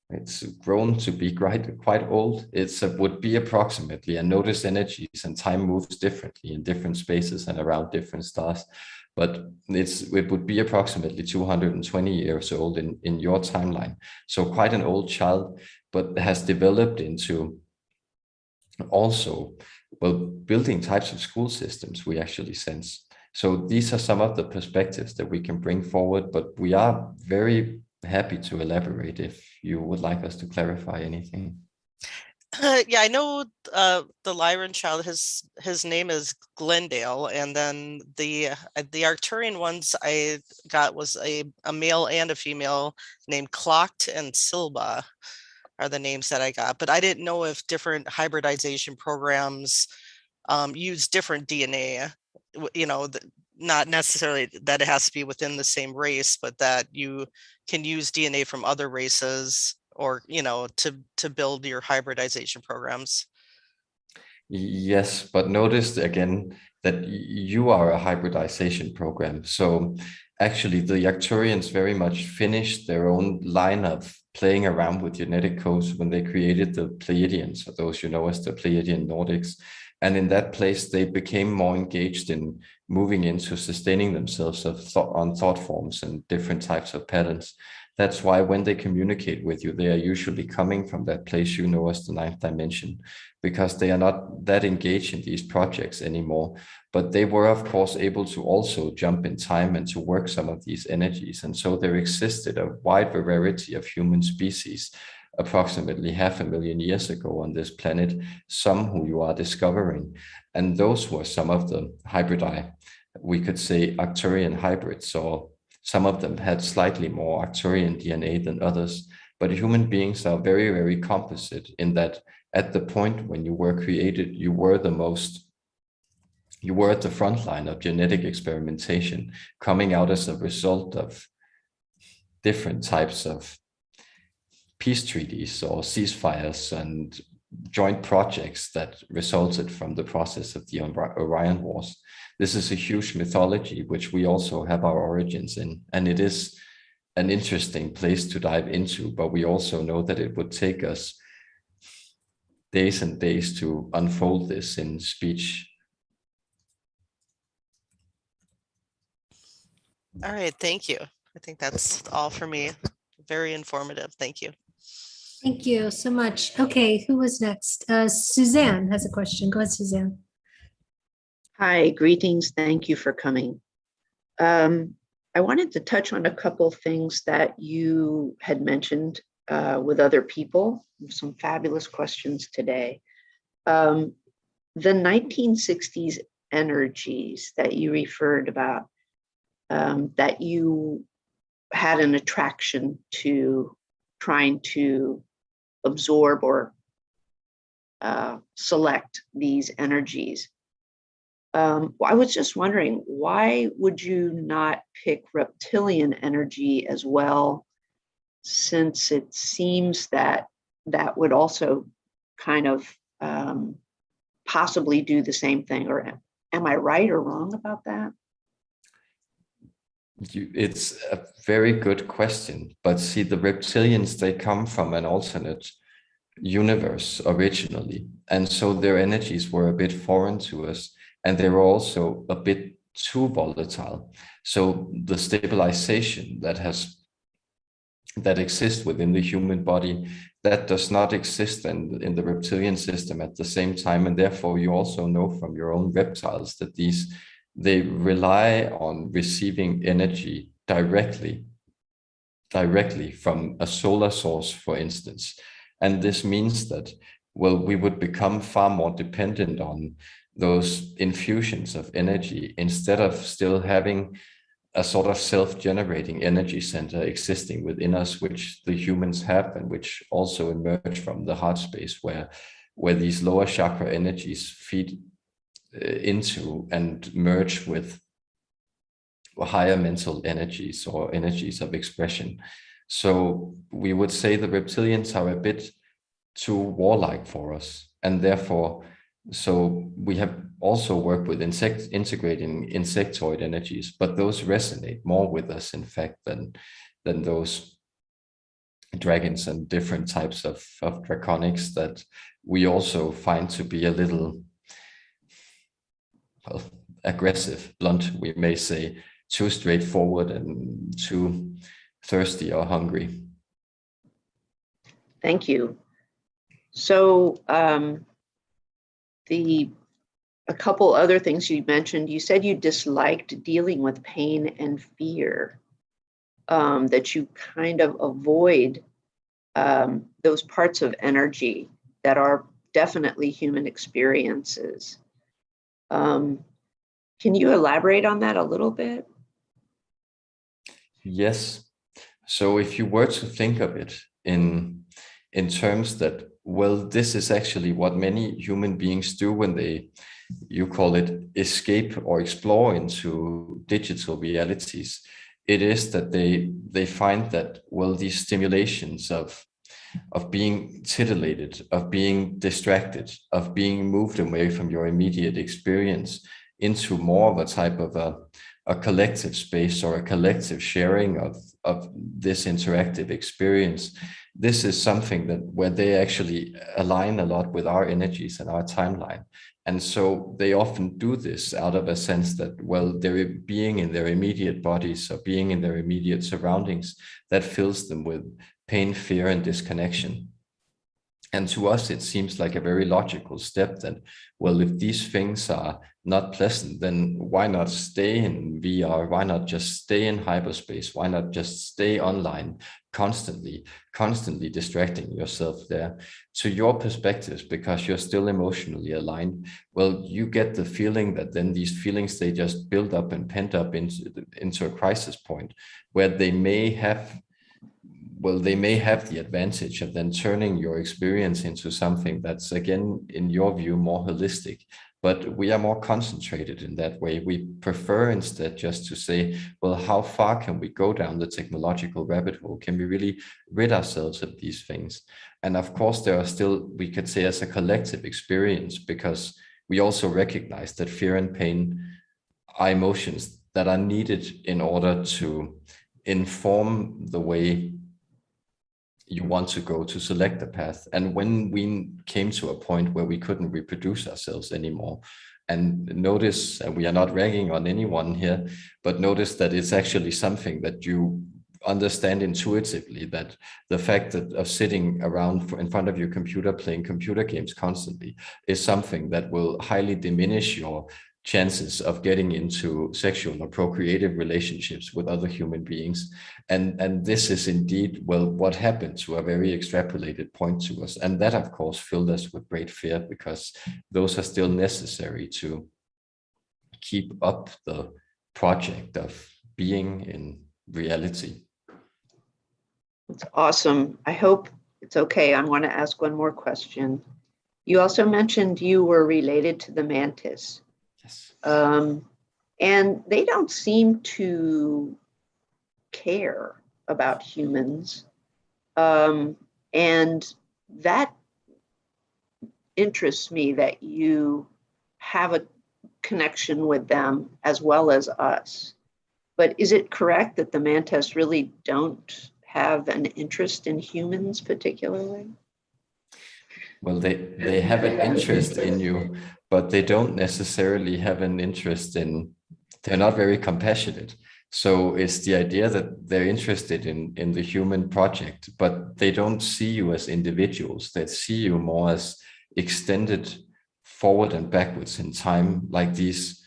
It's grown to be quite old. Would be approximately, and notice energies and time moves differently in different spaces and around different stars. But it would be approximately 220 years old in your timeline. So quite an old child, but has developed into also, well, building types of school systems we actually sense. So these are some of the perspectives that we can bring forward, but we are very happy to elaborate if you would like us to clarify anything. Yeah, I know the Lyran child, his name is Glendale, and then the Arcturian ones I got was a male and a female named 𝗪𝗡𝗧𝗡𝗧 are the names that I got, but I didn't know if different hybridization programs use different DNA, you know, not necessarily that it has to be within the same race, but that you can use DNA from other races, or, you know, to build your hybridization programs. Yes, but notice again that you are a hybridization program. So actually the Arcturians very much finished their own line of playing around with genetic codes when they created the Pleiadians, or those you know as the Pleiadian Nordics. And in that place, they became more engaged in moving into sustaining themselves on thought forms and different types of patterns. That's why when they communicate with you, they are usually coming from that place you know as the ninth dimension, because they are not that engaged in these projects anymore. But they were, of course, able to also jump in time and to work some of these energies. And so there existed a wide variety of human species approximately 500,000 years ago on this planet, some who you are discovering. And those were some of the hybridi, we could say Arcturian hybrids, or some of them had slightly more Arcturian DNA than others. But human beings are very, very composite in that at the point when you were created, you were at the front line of genetic experimentation, coming out as a result of different types of peace treaties or ceasefires and joint projects that resulted from the process of the Orion Wars. This is a huge mythology, which we also have our origins in, and it is an interesting place to dive into, but we also know that it would take us days and days to unfold this in speech. All right, thank you. I think that's all for me. Very informative. Thank you. Thank you so much. Okay, who was next? Suzanne has a question. Go ahead, Suzanne. Hi, greetings. Thank you for coming. I wanted to touch on a couple things that you had mentioned with other people. Some fabulous questions today. The 1960s energies that you referred about, that you had an attraction to trying to absorb or select these energies. I was just wondering, why would you not pick reptilian energy as well, since it seems that that would also kind of possibly do the same thing? Or am I right or wrong about that? It's a very good question, but see, the reptilians, they come from an alternate universe originally, and so their energies were a bit foreign to us, and they were also a bit too volatile. So the stabilization that exists within the human body, that does not exist in the reptilian system at the same time, and therefore you also know from your own reptiles that they rely on receiving energy directly from a solar source, for instance. And this means that, well, we would become far more dependent on those infusions of energy instead of still having a sort of self-generating energy center existing within us, which the humans have and which also emerge from the heart space, where these lower chakra energies feed into and merge with higher mental energies or energies of expression. So we would say the reptilians are a bit too warlike for us, and therefore So we have also worked with integrating insectoid energies, but those resonate more with us, in fact, than those dragons and different types of draconics that we also find to be a little, well, aggressive, blunt, we may say, too straightforward and too thirsty or hungry. Thank you. So a couple other things you mentioned. You said you disliked dealing with pain and fear, that you kind of avoid those parts of energy that are definitely human experiences. Can you elaborate on that a little bit? Yes. So if you were to think of it in terms that, well, this is actually what many human beings do when they, you call it, escape or explore into digital realities. It is that they find that, well, these stimulations of being titillated, of being distracted, of being moved away from your immediate experience into more of a type of a collective space or a collective sharing of this interactive experience. This is something that where they actually align a lot with our energies and our timeline. And so they often do this out of a sense that, well, they're being in their immediate bodies or being in their immediate surroundings that fills them with pain, fear, and disconnection. And to us, it seems like a very logical step that, well, if these things are not pleasant, then why not stay in VR? Why not just stay in hyperspace? Why not just stay online constantly distracting yourself there? To your perspectives, because you're still emotionally aligned, well, you get the feeling that then these feelings, they just build up and pent up into a crisis point where they may have, well, they may have the advantage of then turning your experience into something that's, again, in your view, more holistic. But we are more concentrated in that way. We prefer instead just to say, well, how far can we go down the technological rabbit hole? Can we really rid ourselves of these things? And of course, there are still, we could say, as a collective experience, because we also recognize that fear and pain are emotions that are needed in order to inform the way you want to go to select the path. And when we came to a point where we couldn't reproduce ourselves anymore, and notice, and we are not ragging on anyone here, but notice that it's actually something that you understand intuitively, that the fact that of sitting around in front of your computer playing computer games constantly is something that will highly diminish your chances of getting into sexual or procreative relationships with other human beings. And this is indeed, well, what happened to a very extrapolated point to us. And that, of course, filled us with great fear, because those are still necessary to keep up the project of being in reality. That's awesome. I hope it's okay. I want to ask one more question. You also mentioned you were related to the mantis. Yes. And they don't seem to care about humans. And that interests me, that you have a connection with them as well as us. But is it correct that the mantis really don't have an interest in humans particularly? Well, they have an interest in you, but they don't necessarily have an interest in, they're not very compassionate. So it's the idea that they're interested in the human project, but they don't see you as individuals. They see you more as extended forward and backwards in time, like these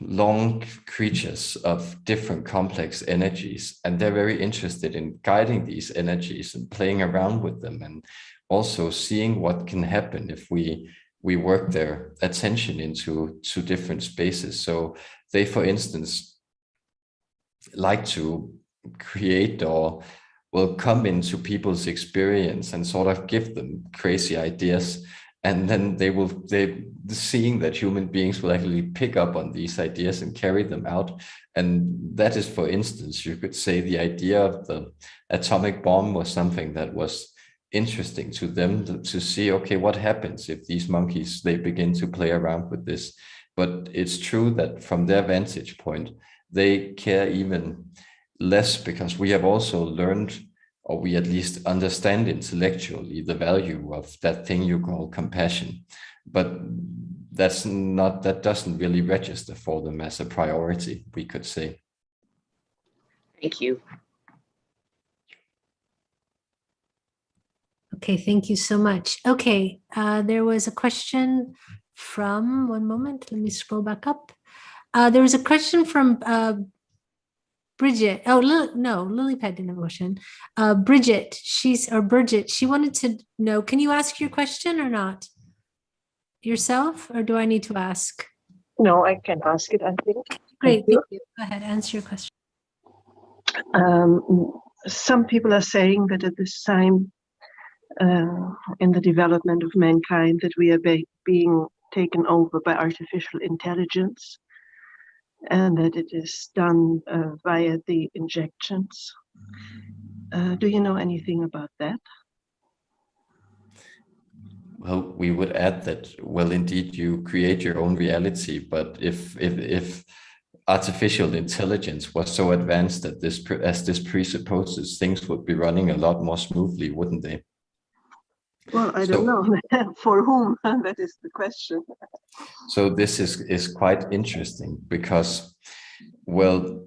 long creatures of different complex energies. And they're very interested in guiding these energies and playing around with them, and also seeing what can happen if we work their attention into different spaces. So they, for instance, like to create or will come into people's experience and sort of give them crazy ideas. And then they seeing that human beings will actually pick up on these ideas and carry them out. And that is, for instance, you could say the idea of the atomic bomb was something that was interesting to them to see, okay, what happens if these monkeys, they begin to play around with this. But it's true that from their vantage point, they care even less, because we have also learned, or we at least understand intellectually, the value of that thing you call compassion. But that doesn't really register for them as a priority, we could say. Thank you. Okay, thank you so much. Okay, there was a question from, one moment, let me scroll back up. There was a question from Bridget. Oh, no, Lilypad didn't have a question. Bridget, Bridget, she wanted to know, can you ask your question or not? Yourself, or do I need to ask? No, I can ask it, I think. Great, thank you. Go ahead, answer your question. Some people are saying that at this time in the development of mankind that we are being taken over by artificial intelligence, and that it is done via the injections. Do you know anything about that? Well, we would add that, well, indeed, you create your own reality, but if artificial intelligence was so advanced that as this presupposes, things would be running a lot more smoothly, wouldn't they? Well, I don't know. For whom? That is the question. So this is quite interesting because, well,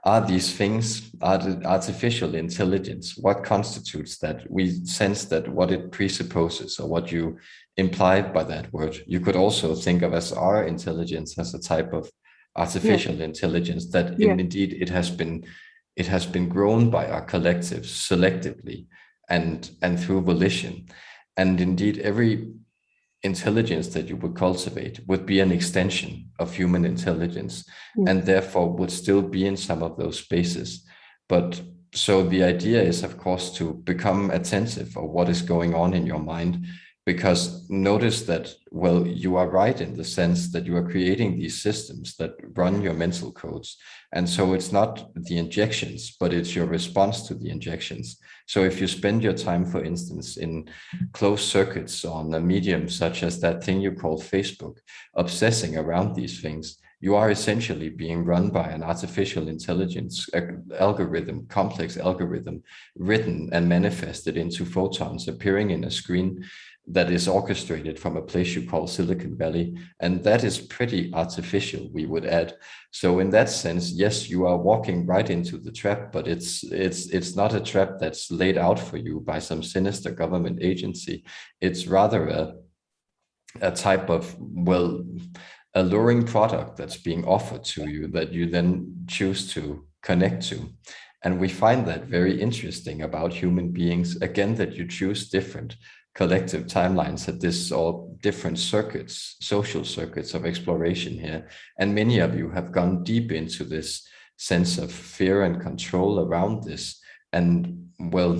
are these things, are the artificial intelligence, what constitutes that? We sense that what it presupposes, or what you implied by that word, you could also think of as our intelligence as a type of artificial intelligence, that indeed it has been grown by our collectives selectively and through volition. And indeed, every intelligence that you would cultivate would be an extension of human intelligence, and therefore would still be in some of those spaces. But so the idea is, of course, to become attentive of what is going on in your mind, because notice that, well, you are right in the sense that you are creating these systems that run your mental codes. And so it's not the injections, but it's your response to the injections. So if you spend your time, for instance, in closed circuits on a medium such as that thing you call Facebook, obsessing around these things, you are essentially being run by an artificial intelligence algorithm, complex algorithm, written and manifested into photons appearing in a screen that is orchestrated from a place you call Silicon Valley. And that is pretty artificial, we would add. So in that sense, yes, you are walking right into the trap, but it's not a trap that's laid out for you by some sinister government agency. It's rather a type of, well, alluring product that's being offered to you that you then choose to connect to. And we find that very interesting about human beings, again, that you choose different collective timelines at this, or different circuits, social circuits of exploration here. And many of you have gone deep into this sense of fear and control around this. And well,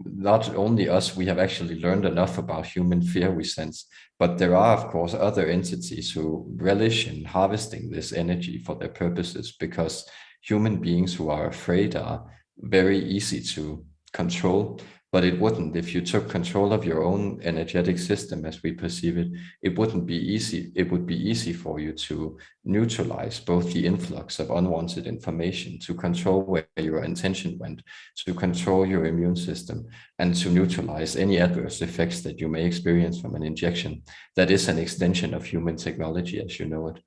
not only us, we have actually learned enough about human fear, we sense, but there are, of course, other entities who relish in harvesting this energy for their purposes, because human beings who are afraid are very easy to control. But it wouldn't, if you took control of your own energetic system as we perceive it, it wouldn't be easy. It would be easy for you to neutralize both the influx of unwanted information, to control where your intention went, to control your immune system, and to neutralize any adverse effects that you may experience from an injection. That is an extension of human technology, as you know it.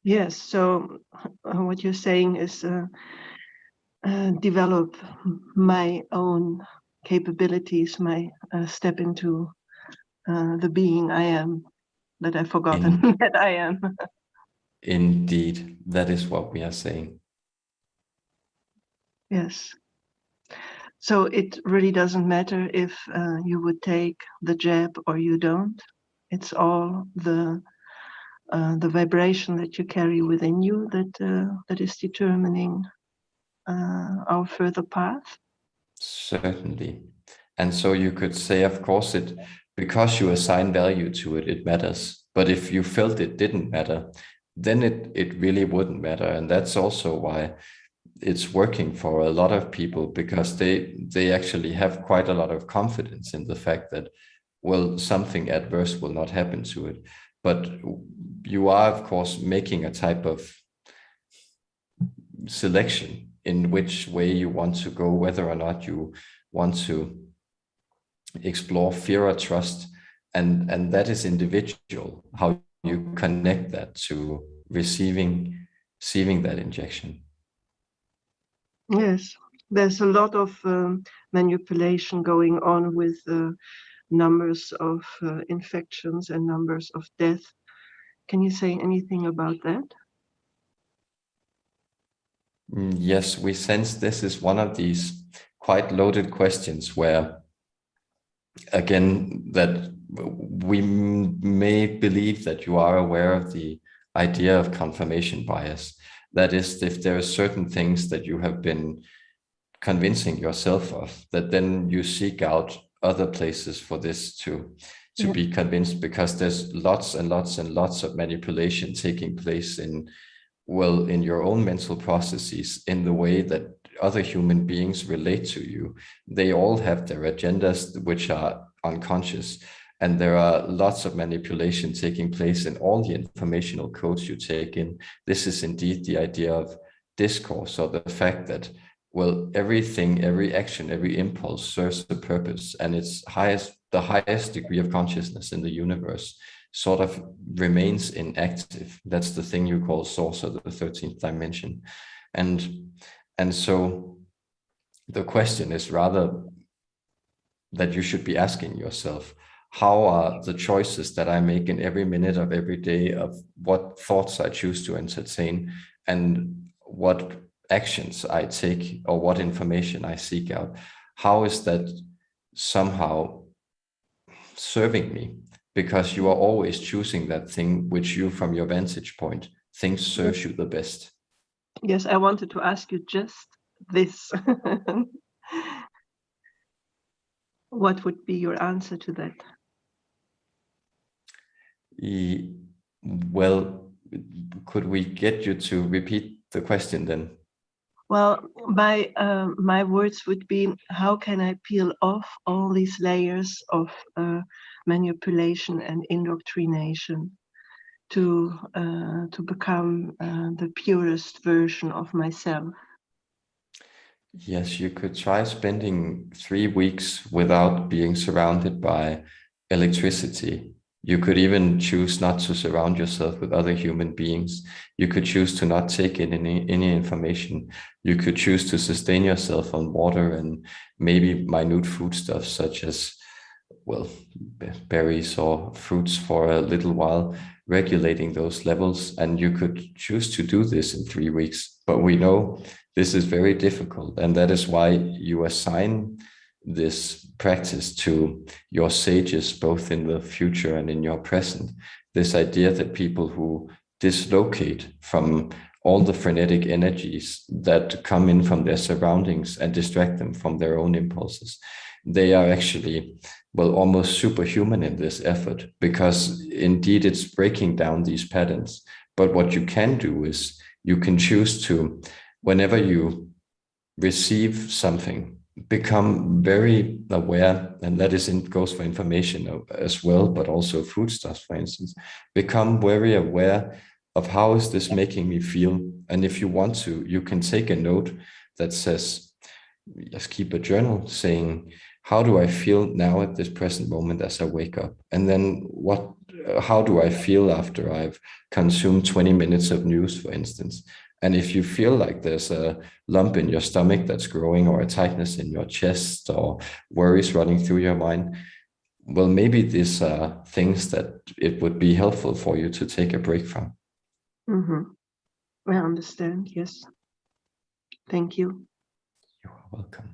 Yes, so what you're saying is develop my own capabilities, my step into the being I am, that I've forgotten that I am. Indeed, that is what we are saying. Yes. So it really doesn't matter if you would take the jab or you don't. It's all the vibration that you carry within you that is determining our further path. Certainly. And so you could say, of course, because you assign value to it, it matters. But if you felt it didn't matter, then it really wouldn't matter. And that's also why it's working for a lot of people because they actually have quite a lot of confidence in the fact that, well, something adverse will not happen to it. But you are, of course, making a type of selection in which way you want to go, whether or not you want to explore fear or trust, and that is individual, how you connect that to receiving that injection. Yes, there's a lot of manipulation going on with numbers of infections and numbers of death. Can you say anything about that? Yes, we sense this is one of these quite loaded questions where, again, that we may believe that you are aware of the idea of confirmation bias. That is, if there are certain things that you have been convincing yourself of, that then you seek out other places for this to be convinced, because there's lots and lots and lots of manipulation taking place in your own mental processes, in the way that other human beings relate to you. They all have their agendas which are unconscious, and there are lots of manipulation taking place in all the informational codes you take in. This is indeed the idea of discourse, or the fact that, well, everything, every action, every impulse serves a purpose, and it's the highest degree of consciousness in the universe sort of remains inactive. That's the thing you call source, or the 13th dimension. And so the question is rather that you should be asking yourself, how are the choices that I make in every minute of every day, of what thoughts I choose to entertain, and what actions I take, or what information I seek out, how is that somehow serving me? Because you are always choosing that thing which you, from your vantage point, think serves you the best. Yes, I wanted to ask you just this. What would be your answer to that? Well, could we get you to repeat the question then? Well, my words would be, how can I peel off all these layers of manipulation and indoctrination to become the purest version of myself? Yes, you could try spending 3 weeks without being surrounded by electricity. You could even choose not to surround yourself with other human beings. You could choose to not take in any information. You could choose to sustain yourself on water and maybe minute foodstuffs, such as, well, berries or fruits, for a little while, regulating those levels. And you could choose to do this in 3 weeks. But we know this is very difficult. And that is why you assign this practice to your sages, both in the future and in your present. This idea that people who dislocate from all the frenetic energies that come in from their surroundings and distract them from their own impulses, they are actually, well, almost superhuman in this effort, because indeed it's breaking down these patterns. But what you can do is you can choose to, whenever you receive something, become very aware, and that goes for information as well, but also foodstuffs, for instance. Become very aware of, how is this making me feel? And if you want to, you can take a note that says, just keep a journal saying, how do I feel now at this present moment as I wake up? And then how do I feel after I've consumed 20 minutes of news, for instance? And if you feel like there's a lump in your stomach that's growing, or a tightness in your chest, or worries running through your mind, well, maybe these are things that it would be helpful for you to take a break from. Mm-hmm. I understand, yes. Thank you. You are welcome.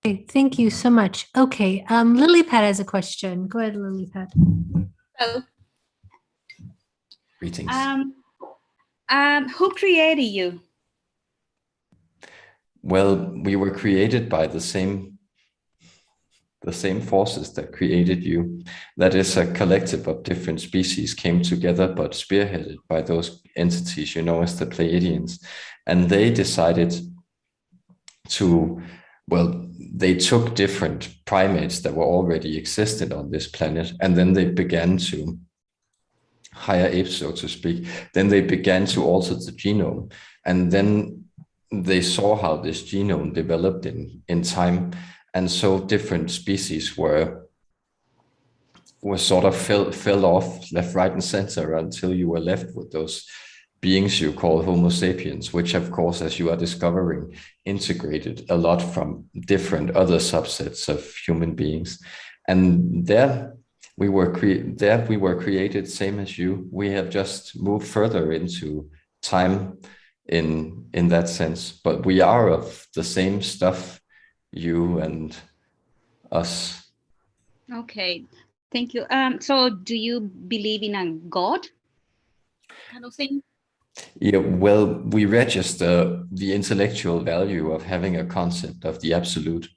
Okay, thank you so much. Okay, LilyPad has a question. Go ahead, LilyPad. Hello. Greetings. Who created you? Well, we were created by the same the same forces that created you. That is, a collective of different species came together, but spearheaded by those entities you know as the Pleiadians. And they decided to, well, they took different primates that were already existed on this planet, and then they began to, higher apes, so to speak, then they began to alter the genome. And then they saw how this genome developed in time. And so different species were sort of fell off left, right, and center until you were left with those beings you call Homo sapiens, which of course, as you are discovering, integrated a lot from different other subsets of human beings. And there we were created same as you. We have just moved further into time in that sense, but we are of the same stuff, you and us. Okay, thank you. So do you believe in a God kind of thing? Yeah, well, we register the intellectual value of having a concept of the absolute,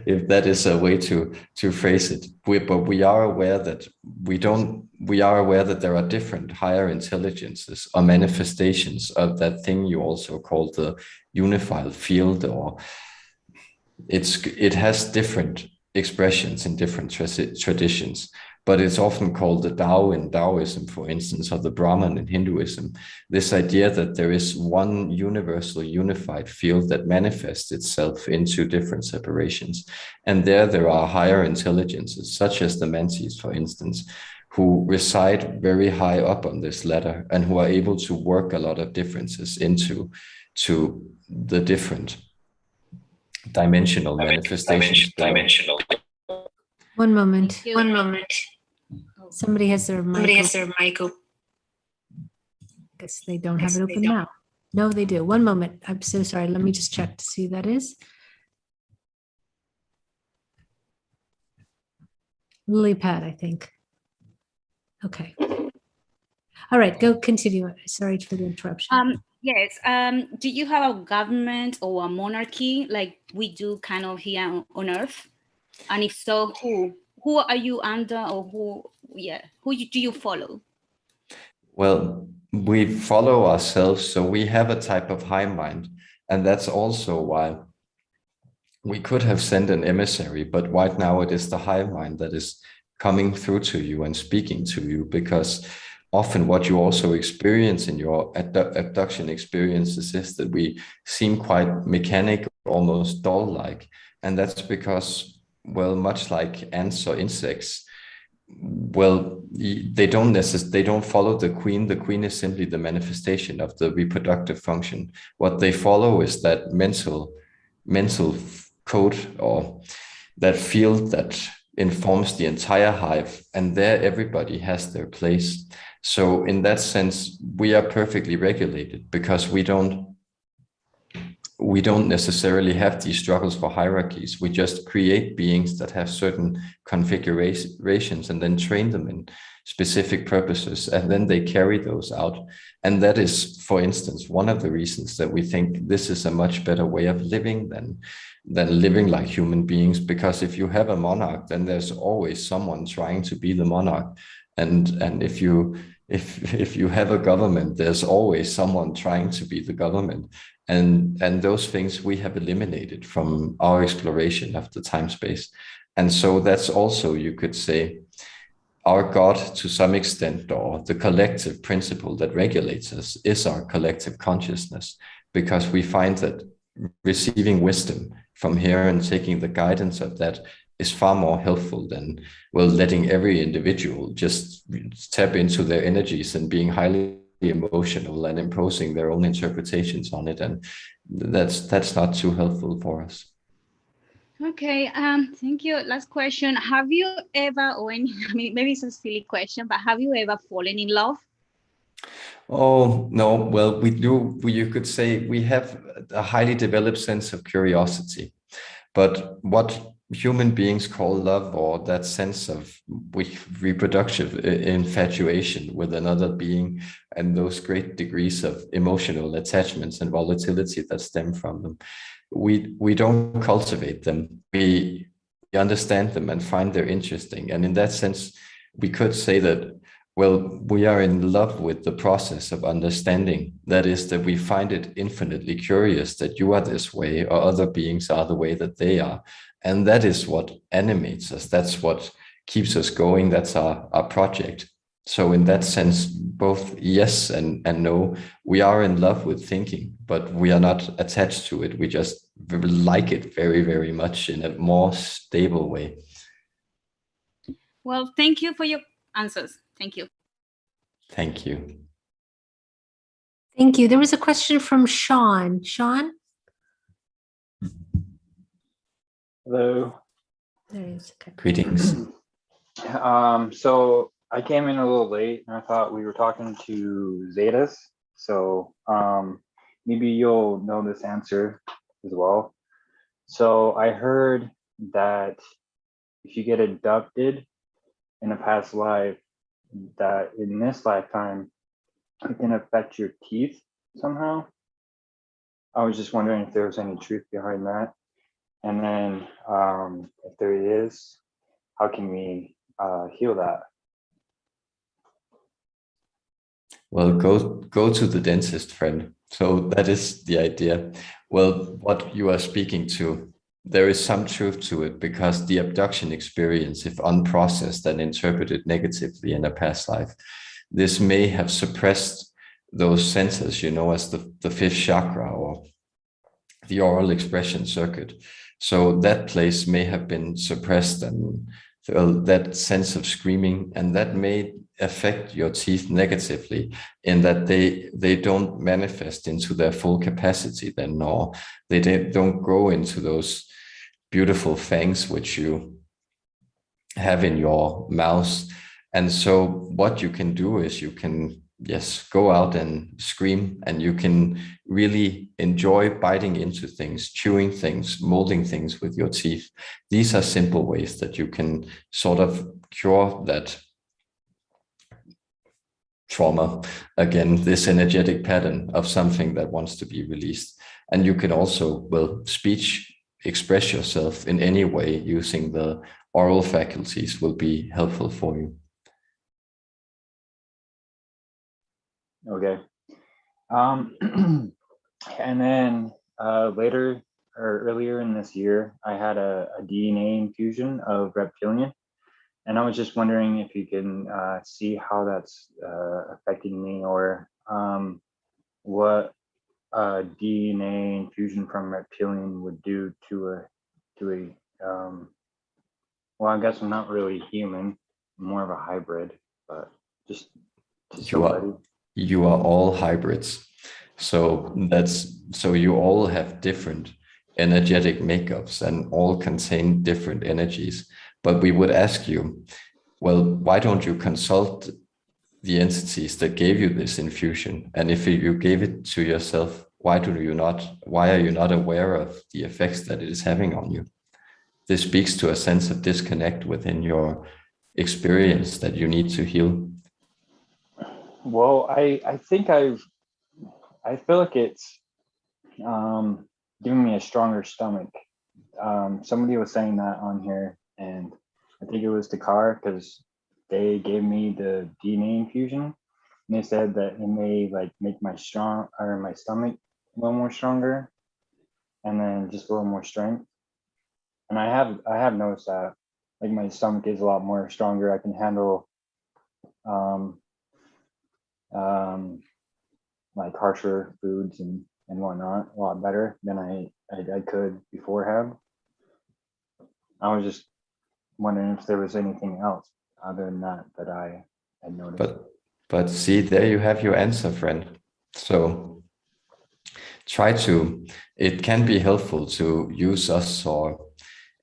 if that is a way to phrase it. But we are aware that we are aware that there are different higher intelligences or manifestations of that thing you also call the unified field, or it has different expressions in different traditions. But it's often called the Tao in Taoism, for instance, or the Brahman in Hinduism. This idea that there is one universal unified field that manifests itself into different separations. And there are higher intelligences, such as the Mantis, for instance, who reside very high up on this ladder and who are able to work a lot of differences into the different dimensional manifestations. One moment. Thank you. One moment. Somebody has their mic. Guess they don't have it open now. No, they do. One moment. I'm so sorry. Let me just check to see who that is. Lily Pad, I think. Okay. All right, go continue. Sorry for the interruption. Yes. Do you have a government or a monarchy like we do kind of here on Earth? And if so, who? Who are you under, or who do you follow? Well, we follow ourselves, so we have a type of high mind, and that's also why we could have sent an emissary, but right now it is the high mind that is coming through to you and speaking to you, because often what you also experience in your abduction experiences is that we seem quite mechanic, almost doll-like, and that's because, well, much like ants or insects, well, they don't follow the queen. The queen is simply the manifestation of the reproductive function. What they follow is that mental code, or that field that informs the entire hive, and there everybody has their place. So in that sense, we are perfectly regulated, because we don't necessarily have these struggles for hierarchies. We just create beings that have certain configurations and then train them in specific purposes, and then they carry those out. And that is, for instance, one of the reasons that we think this is a much better way of living than living like human beings, because if you have a monarch, then there's always someone trying to be the monarch. And if you have a government, there's always someone trying to be the government. And those things we have eliminated from our exploration of the time space. And so that's also, you could say, our God to some extent, or the collective principle that regulates us, is our collective consciousness, because we find that receiving wisdom from here and taking the guidance of that is far more helpful than, well, letting every individual just tap into their energies and being highly emotional and imposing their own interpretations on it. And that's not too helpful for us. Okay, thank you. Last question. Have you ever, maybe it's a silly question, but have you ever fallen in love? Oh, no. Well, we do. You could say we have a highly developed sense of curiosity. But what human beings call love, or that sense of reproductive infatuation with another being, and those great degrees of emotional attachments and volatility that stem from them, we don't cultivate them. We understand them and find they're interesting. And in that sense, we could say that, well, we are in love with the process of understanding. That is, that we find it infinitely curious that you are this way or other beings are the way that they are. And that is what animates us. That's what keeps us going. That's our project. So in that sense, both yes and no, we are in love with thinking, but we are not attached to it. We just like it very, very much in a more stable way. Well, thank you for your answers. Thank you. Thank you. Thank you. There was a question from Sean. Sean? Hello. There he is. Okay. Greetings. So I came in a little late and I thought we were talking to Zetas. So maybe you'll know this answer as well. So I heard that if you get abducted in a past life, that in this lifetime, it can affect your teeth somehow. I was just wondering if there was any truth behind that. And then if there is, how can we heal that? Well, go to the dentist, friend. So that is the idea. Well, what you are speaking to, there is some truth to it, because the abduction experience, if unprocessed and interpreted negatively in a past life, this may have suppressed those senses, as the fifth chakra or the oral expression circuit. So that place may have been suppressed, and that sense of screaming, and that may affect your teeth negatively in that they don't manifest into their full capacity then, or they don't grow into those beautiful fangs which you have in your mouth. And so what you can do is you can, yes, go out and scream, and you can really enjoy biting into things, chewing things, molding things with your teeth. These are simple ways that you can sort of cure that trauma, again, this energetic pattern of something that wants to be released. And you can also, well, speech, express yourself in any way using the oral faculties will be helpful for you. Okay. And then later or earlier in this year, I had a DNA infusion of reptilian. And I was just wondering if you can see how that's affecting me, or what a DNA infusion from reptilian would do to a well, I guess I'm not really human, I'm more of a hybrid, but just to somebody. You are all hybrids. So you all have different energetic makeups and all contain different energies. But we would ask you, well, why don't you consult the entities that gave you this infusion? And if you gave it to yourself, why are you not aware of the effects that it is having on you? This speaks to a sense of disconnect within your experience that you need to heal. Well, I think I feel like it's giving me a stronger stomach. Somebody was saying that on here, and I think it was the car, because they gave me the DNA infusion, and they said that it may like make my stomach a little more stronger, and then just a little more strength. And I have noticed that, like, my stomach is a lot more stronger. I can handle like harsher foods and whatnot a lot better than I could beforehand. I was just wondering if there was anything else other than that I had noticed. But see, there you have your answer, friend. So it can be helpful to use us or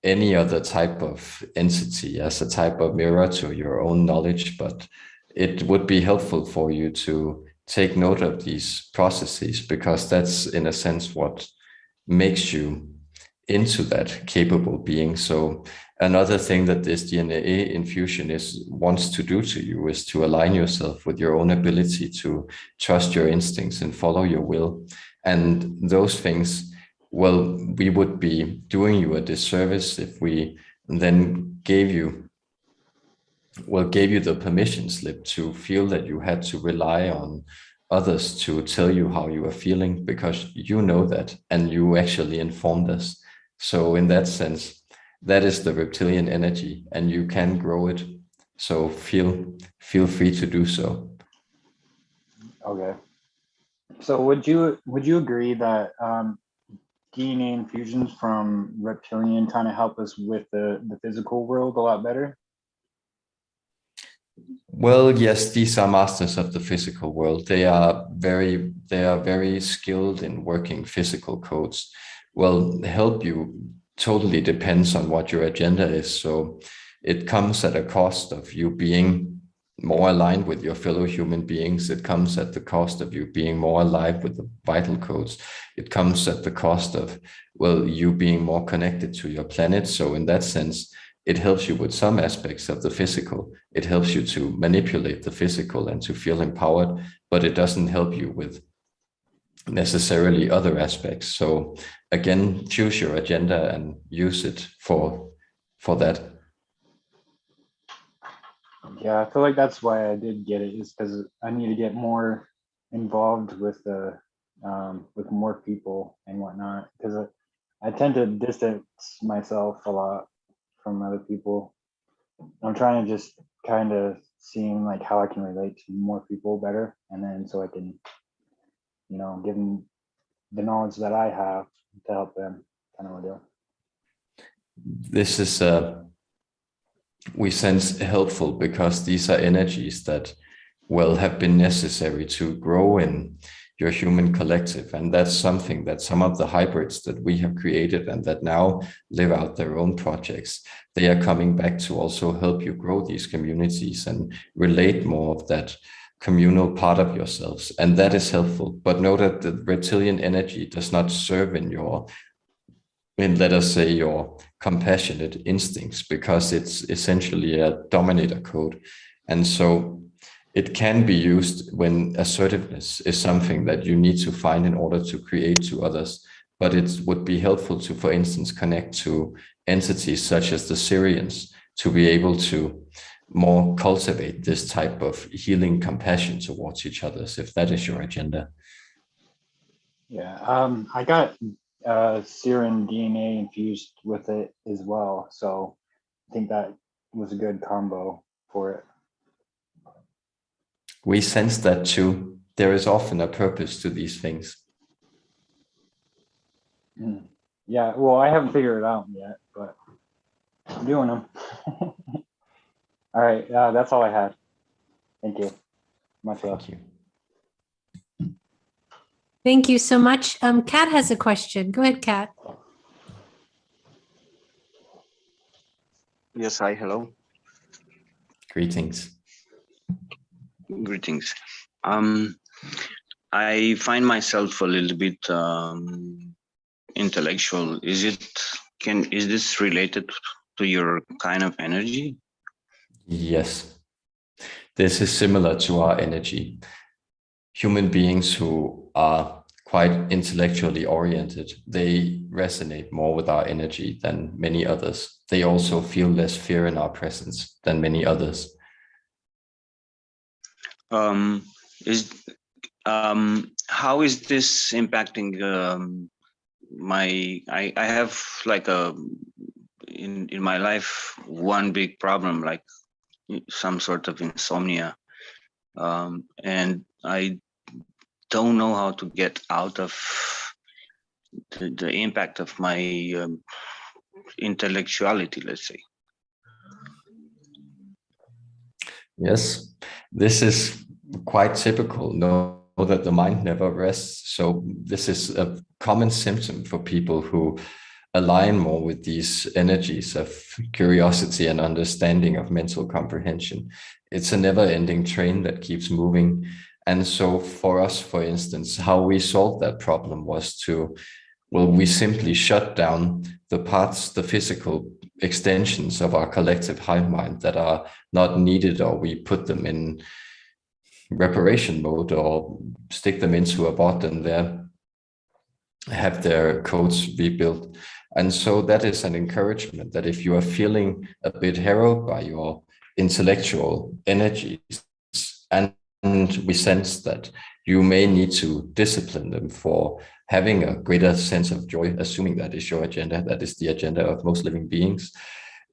any other type of entity as a type of mirror to your own knowledge, but it would be helpful for you to take note of these processes, because that's in a sense what makes you into that capable being. So another thing that this DNA infusion wants to do to you is to align yourself with your own ability to trust your instincts and follow your will. And those things, well, we would be doing you a disservice if we then gave you the permission slip to feel that you had to rely on others to tell you how you are feeling, because you know that and you actually informed us. So in that sense, that is the reptilian energy, and you can grow it. So feel free to do so. Okay. So would you agree that DNA infusions from reptilian kind of help us with the physical world a lot better? Well, yes, these are masters of the physical world. They are very skilled in working physical codes. Well, help you totally depends on what your agenda is. So it comes at a cost of you being more aligned with your fellow human beings. It comes at the cost of you being more alive with the vital codes. It comes at the cost of, well, you being more connected to your planet. So in that sense, it helps you with some aspects of the physical. It helps you to manipulate the physical and to feel empowered, but it doesn't help you with necessarily other aspects. So again, choose your agenda and use it for that. Yeah, I feel like that's why I did get it, is because I need to get more involved with more people and whatnot, because I tend to distance myself a lot from other people. I'm trying to just kind of seeing like how I can relate to more people better, and then so I can, give them the knowledge that I have to help them, kind of a deal. This is we sense helpful because these are energies that, well, have been necessary to grow in your human collective. And that's something that some of the hybrids that we have created and that now live out their own projects, they are coming back to also help you grow these communities and relate more of that communal part of yourselves. And that is helpful. But know that the reptilian energy does not serve in let us say, your compassionate instincts, because it's essentially a dominator code. And so it can be used when assertiveness is something that you need to find in order to create to others. But it would be helpful to, for instance, connect to entities such as the Sirians to be able to more cultivate this type of healing compassion towards each other, if that is your agenda. Yeah, I got Sirian DNA infused with it as well, so I think that was a good combo for it. We sense that too. There is often a purpose to these things. Yeah, well, I haven't figured it out yet, but I'm doing them. All right, that's all I had. Thank you. Much love. Thank you. Thank you so much. Kat has a question. Go ahead, Kat. Yes, hi, hello. Greetings. Greetings. I find myself a little bit intellectual. Is this related to your kind of energy? Yes. This is similar to our energy. Human beings who are quite intellectually oriented, they resonate more with our energy than many others. They also feel less fear in our presence than many others. How is this impacting I have like in my life one big problem, like some sort of insomnia, and I don't know how to get out of the impact of my intellectuality, let's say. Yes, this is quite typical. Know that the mind never rests. So this is a common symptom for people who align more with these energies of curiosity and understanding of mental comprehension. It's a never-ending train that keeps moving. And so for us, for instance, how we solved that problem was we simply shut down the parts, the physical extensions of our collective hive mind that are not needed, or we put them in reparation mode or stick them into a bot and have their codes rebuilt. And so that is an encouragement that if you are feeling a bit harrowed by your intellectual energies, and we sense that you may need to discipline them for having a greater sense of joy, assuming that is your agenda, that is the agenda of most living beings,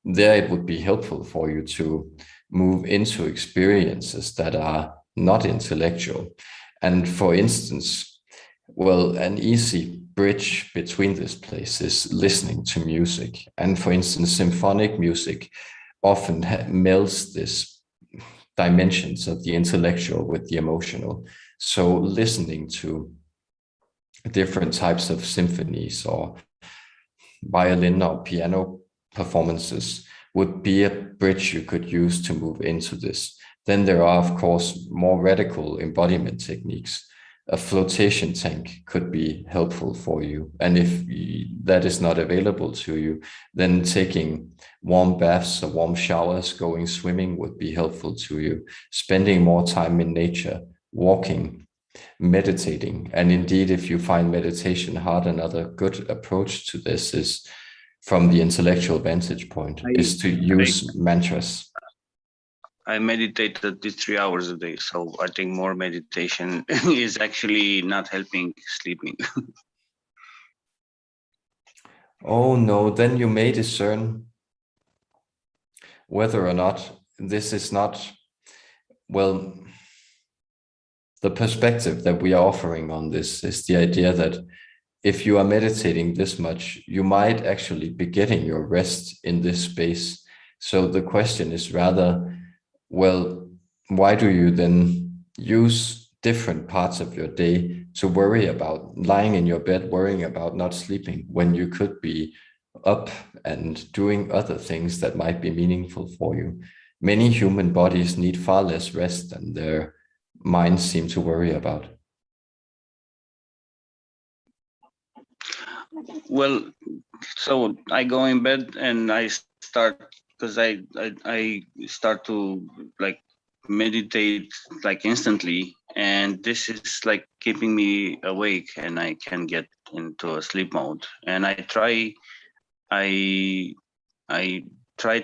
there it would be helpful for you to move into experiences that are not intellectual. And for instance, well, an easy bridge between this place is listening to music. And for instance, symphonic music often melds this dimensions of the intellectual with the emotional. So listening to different types of symphonies or violin or piano performances would be a bridge you could use to move into this. Then there are, of course, more radical embodiment techniques. A flotation tank could be helpful for you. And if that is not available to you, then taking warm baths or warm showers, going swimming would be helpful to you. Spending more time in nature, walking, meditating. And indeed, if you find meditation hard, another good approach to this is, from the intellectual vantage point, is to use mantras. I meditate at least 3 hours a day, so I think more meditation is actually not helping sleeping. Oh no, then you may discern whether or not this is not, well, the perspective that we are offering on this is the idea that if you are meditating this much, you might actually be getting your rest in this space. So the question is rather, well, why do you then use different parts of your day to worry about lying in your bed, worrying about not sleeping, when you could be up and doing other things that might be meaningful for you? Many human bodies need far less rest than their minds seem to worry about. Well, so I go in bed and I start, because I start to like meditate like instantly, and this is like keeping me awake and I can get into a sleep mode. And I try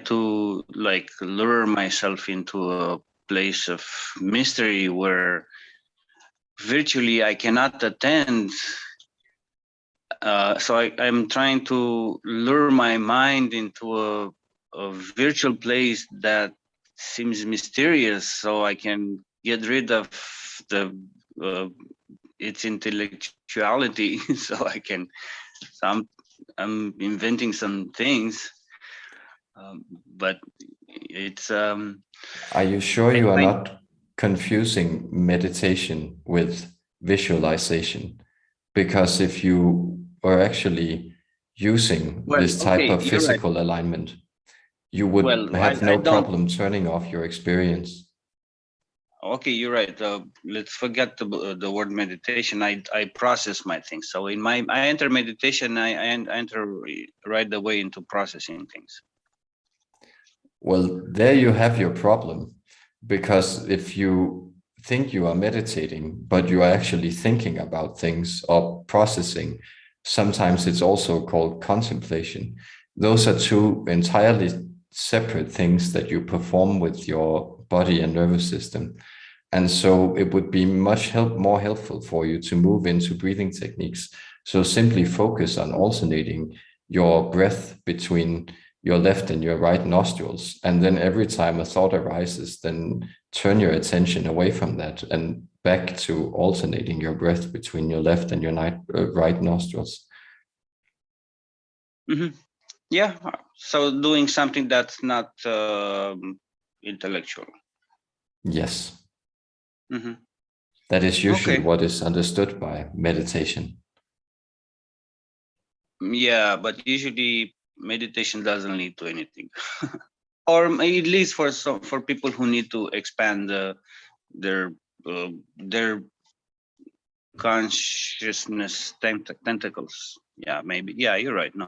to like lure myself into a place of mystery where virtually I cannot attend. So I'm trying to lure my mind into a virtual place that seems mysterious, so I can get rid of its intellectuality. So I can, I'm inventing some things, but it's. Are you sure you are not confusing meditation with visualization? Because if you are actually using this type of physical alignment, you would have no problem turning off your experience. Okay, you're right. Let's forget the word meditation. I process my things. So I enter meditation. I enter right away into processing things. Well, there you have your problem, because if you think you are meditating, but you are actually thinking about things or processing, sometimes it's also called contemplation. Those are two entirely separate things that you perform with your body and nervous system. And so it would be much more helpful for you to move into breathing techniques. So simply focus on alternating your breath between your left and your right nostrils. And then every time a thought arises, then turn your attention away from that and back to alternating your breath between your left and your right nostrils. Mm-hmm. Yeah, so doing something that's not intellectual. Yes. Mm-hmm. That is usually what is understood by meditation. Yeah, but usually meditation doesn't lead to anything. Or at least for people who need to expand their consciousness tentacles. Yeah, maybe. Yeah, you're right. No,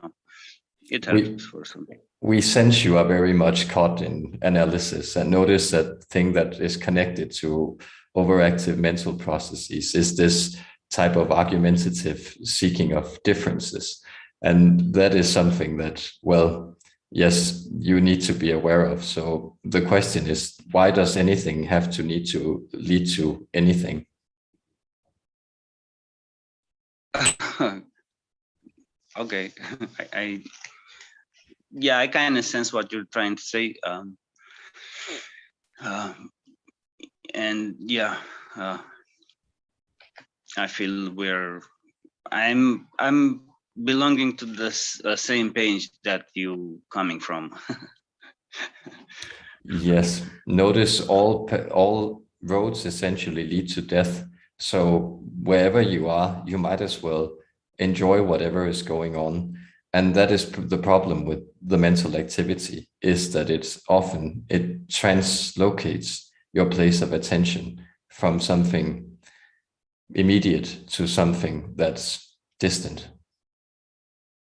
it helps for something. We sense you are very much caught in analysis, and notice that thing that is connected to overactive mental processes is this type of argumentative seeking of differences. And that is something that, well, yes, you need to be aware of. So the question is, why does anything have to need to lead to anything? Okay, yeah, I kind of sense what you're trying to say. And yeah, I feel I'm belonging to this same page that you coming from. Yes, notice all roads essentially lead to death. So wherever you are, you might as well enjoy whatever is going on. And that is the problem with the mental activity, is that it translocates your place of attention from something immediate to something that's distant.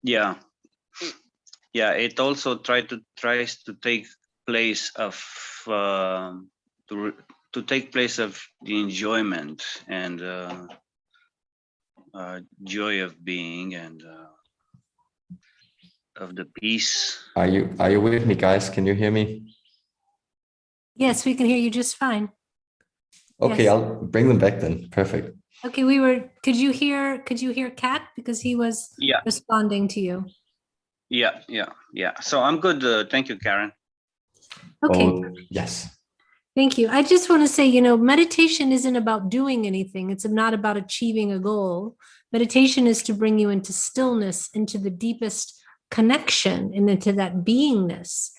Yeah, it also tries to take place of to take place of the enjoyment and joy of being and of the peace. Are you with me, guys? Can you hear me? Yes, we can hear you just fine. Okay, Yes. I'll bring them back then. Perfect. Okay, could you hear Kat? Because he was responding to you. Yeah. So I'm good. Thank you, Karen. Okay. Oh, yes. Thank you. I just want to say, meditation isn't about doing anything. It's not about achieving a goal. Meditation is to bring you into stillness, into the deepest connection, and into that beingness.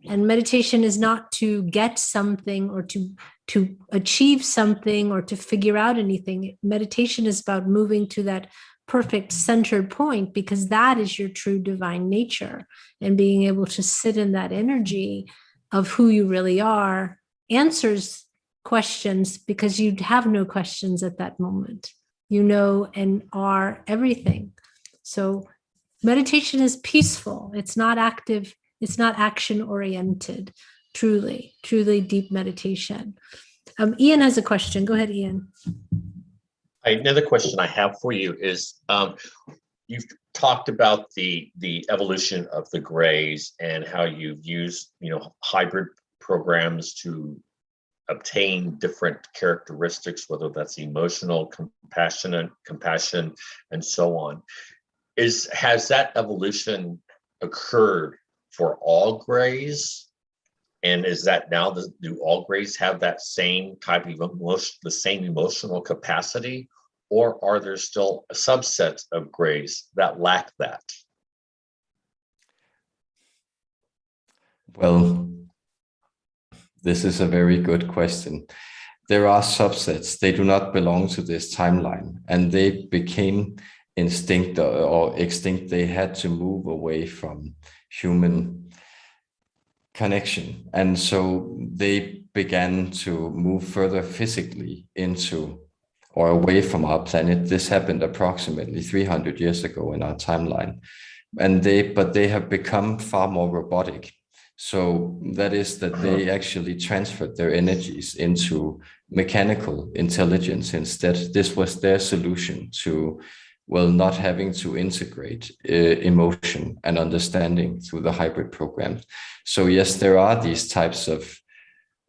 And meditation is not to get something or to achieve something or to figure out anything. Meditation is about moving to that perfect centered point, because that is your true divine nature, and being able to sit in that energy of who you really are answers questions, because you have no questions at that moment. You know and are everything. So meditation is peaceful. It's not active. It's not action oriented. Truly deep meditation. Ian has a question. Go ahead, Ian. Another question I have for you is, you've talked about the evolution of the grays and how you've used, hybrid programs to obtain different characteristics, whether that's emotional, compassion, and so on. Has that evolution occurred for all grays? And is that now, do all grays have that same type of emotion, the same emotional capacity, or are there still a subset of grays that lack that? Well, this is a very good question. There are subsets. They do not belong to this timeline, and they became extinct. They had to move away from human connection. And so they began to move further physically into or away from our planet. This happened approximately 300 years ago in our timeline. But they have become far more robotic. So that is that they actually transferred their energies into mechanical intelligence instead. This was their solution to, not having to integrate emotion and understanding through the hybrid programs. So yes, there are these types of,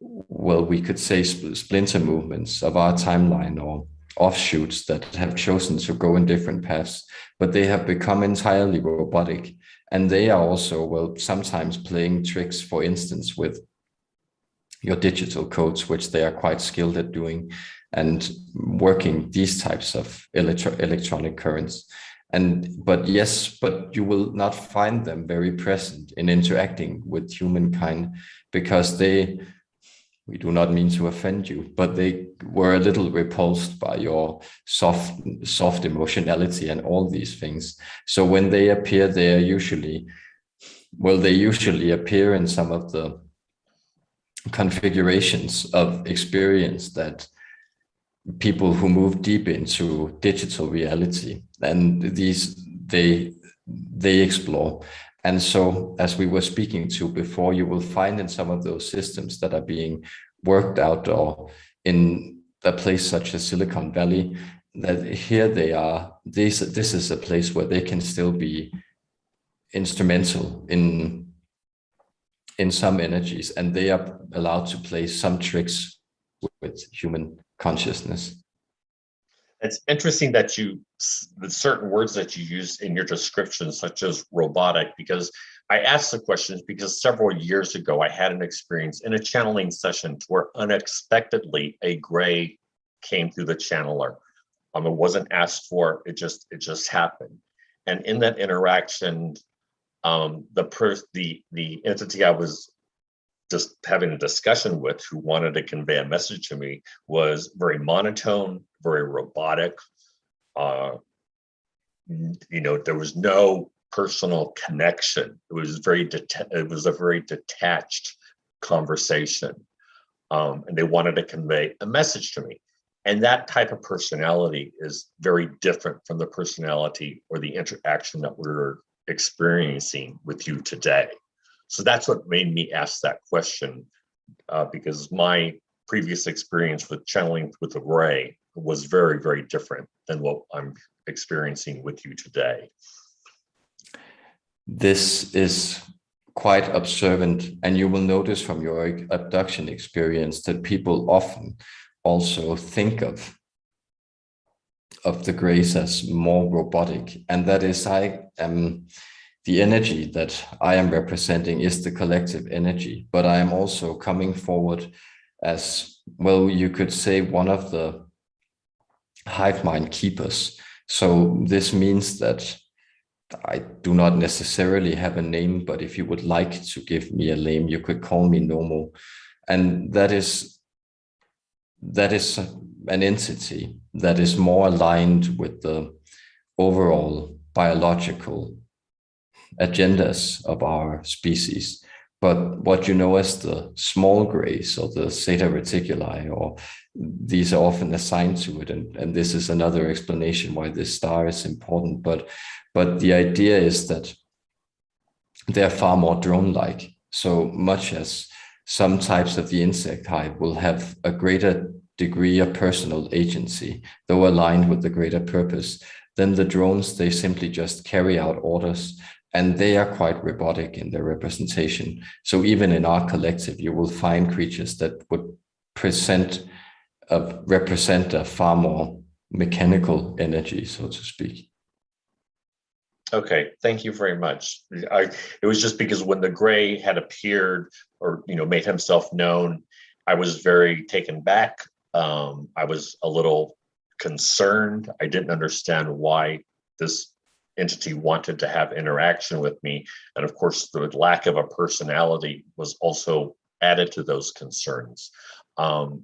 we could say splinter movements of our timeline or offshoots that have chosen to go in different paths, but they have become entirely robotic. And they are also, sometimes playing tricks, for instance, with your digital codes, which they are quite skilled at doing, and working these types of electronic currents. But you will not find them very present in interacting with humankind, because we do not mean to offend you, but they were a little repulsed by your soft emotionality and all these things. So when they appear, they usually appear in some of the configurations of experience that people who move deep into digital reality, and they explore. And so, as we were speaking to before, you will find in some of those systems that are being worked out, or in a place such as Silicon Valley, that here they are, this is a place where they can still be instrumental in some energies, and they are allowed to play some tricks with human consciousness. It's interesting that the certain words that you use in your description, such as robotic, because I asked the questions because several years ago I had an experience in a channeling session where unexpectedly a gray came through the channeler. It wasn't asked for, it just happened. And in that interaction, the entity I was just having a discussion with, who wanted to convey a message to me, was very monotone, very robotic. There was no personal connection. It was a very detached conversation, and they wanted to convey a message to me. And that type of personality is very different from the personality or the interaction that we're experiencing with you today. So that's what made me ask that question, because my previous experience with channeling with the Ray was very, very different than what I'm experiencing with you today. This is quite observant, and you will notice from your abduction experience that people often also think of the grays as more robotic, and that is the energy that I am representing is the collective energy, but I am also coming forward as, well, you could say, one of the hive mind keepers. So this means that I do not necessarily have a name, but if you would like to give me a name, you could call me Normal. And that is an entity that is more aligned with the overall biological agendas of our species. But what you know as the small grays or the Zeta Reticuli, or these are often assigned to it, and this is another explanation why this star is important. But the idea is that they're far more drone-like. So much as some types of the insect hive will have a greater degree of personal agency, though aligned with the greater purpose, then the drones, they simply just carry out orders, and they are quite robotic in their representation. So even in our collective, you will find creatures that would represent a far more mechanical energy, so to speak. Okay, thank you very much. It was just because when the gray had appeared or made himself known, I was very taken back. I was a little concerned. I didn't understand why this entity wanted to have interaction with me, and of course, the lack of a personality was also added to those concerns. Was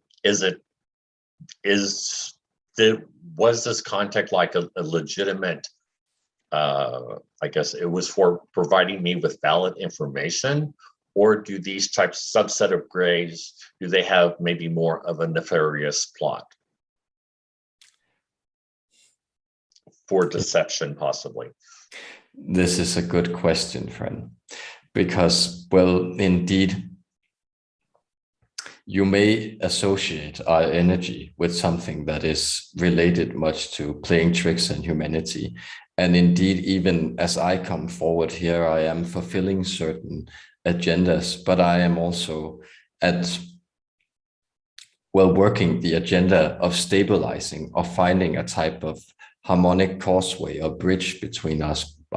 this contact like a legitimate? I guess it was for providing me with valid information, or do these types subset of grays, do they have maybe more of a nefarious plot for deception, possibly? This is a good question, friend, because, well, indeed, you may associate our energy with something that is related much to playing tricks on humanity. And indeed, even as I come forward here, I am fulfilling certain agendas, but I am also working the agenda of stabilizing, of finding a type of harmonic causeway or bridge between our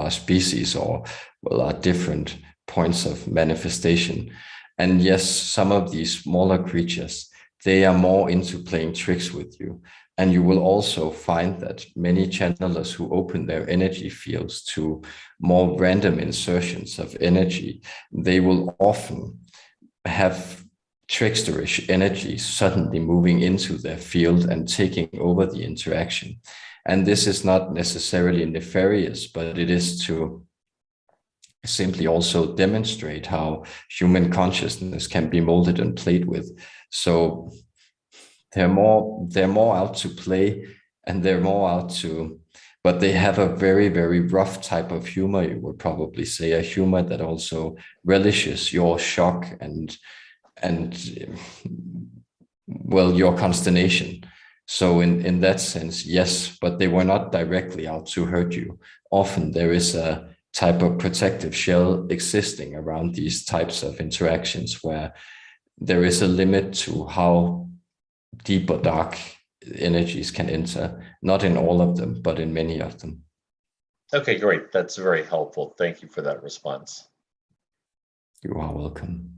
species, or our different points of manifestation. And yes, some of these smaller creatures, they are more into playing tricks with you. And you will also find that many channelers who open their energy fields to more random insertions of energy, they will often have tricksterish energy suddenly moving into their field and taking over the interaction. And this is not necessarily nefarious, but it is to simply also demonstrate how human consciousness can be molded and played with. So they're more out to play, and they're more out to, but they have a very, very rough type of humor, you would probably say, a humor that also relishes your shock and your consternation. So in that sense, yes, but they were not directly out to hurt you. Often there is a type of protective shell existing around these types of interactions, where there is a limit to how deep or dark energies can enter, not in all of them, but in many of them. Okay, great. That's very helpful. Thank you for that response. You are welcome.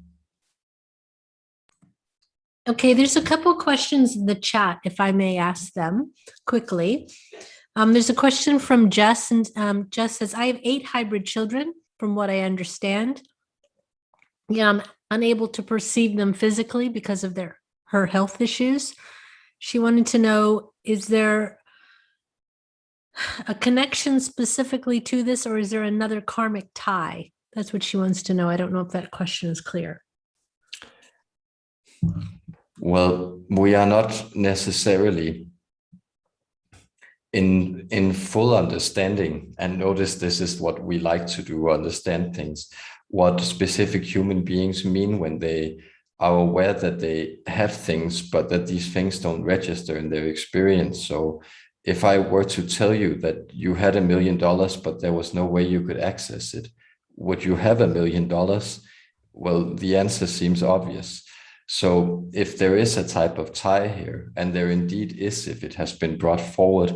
Okay, there's a couple questions in the chat, if I may ask them quickly. There's a question from Jess, and Jess says, I have 8 hybrid children, from what I understand. Yeah, I'm unable to perceive them physically because of her health issues. She wanted to know, is there a connection specifically to this, or is there another karmic tie? That's what she wants to know. I don't know if that question is clear. Well, we are not necessarily in full understanding, and notice this is what we like to do, understand things, what specific human beings mean when they are aware that they have things, but that these things don't register in their experience. So if I were to tell you that you had $1 million, but there was no way you could access it, would you have $1 million? Well, the answer seems obvious. So if there is a type of tie here, and there indeed is, if it has been brought forward,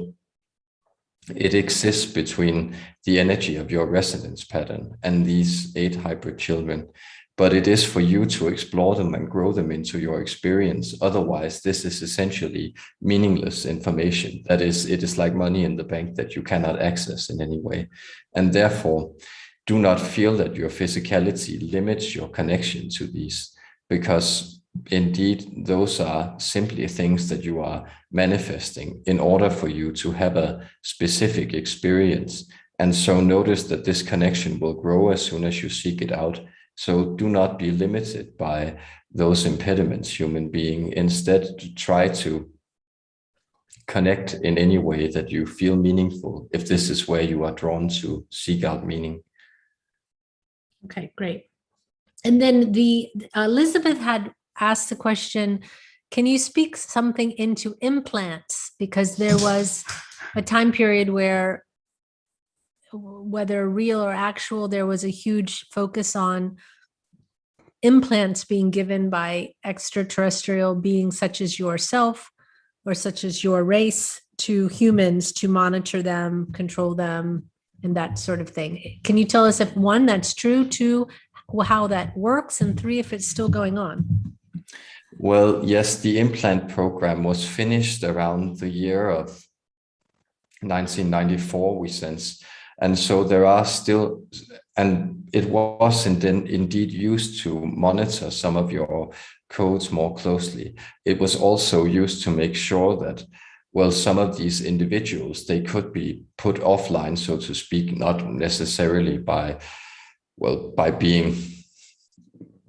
it exists between the energy of your resonance pattern and these 8 hybrid children. But it is for you to explore them and grow them into your experience. Otherwise, this is essentially meaningless information. That is, it is like money in the bank that you cannot access in any way. And therefore, do not feel that your physicality limits your connection to these, because indeed, those are simply things that you are manifesting in order for you to have a specific experience. And so notice that this connection will grow as soon as you seek it out. So do not be limited by those impediments, human being. Instead, try to connect in any way that you feel meaningful, if this is where you are drawn to seek out meaning. Okay, great. And then Elizabeth had asked the question, can you speak something into implants? Because there was a time period where, whether real or actual, there was a huge focus on implants being given by extraterrestrial beings such as yourself or such as your race to humans to monitor them, control them, and that sort of thing. Can you tell us if 1, that's true, 2, how that works, and 3, if it's still going on? Well, yes, the implant program was finished around the year of 1994, we sense. And so there are still, and it was indeed used to monitor some of your codes more closely. It was also used to make sure that, well, some of these individuals, they could be put offline, so to speak, not necessarily by being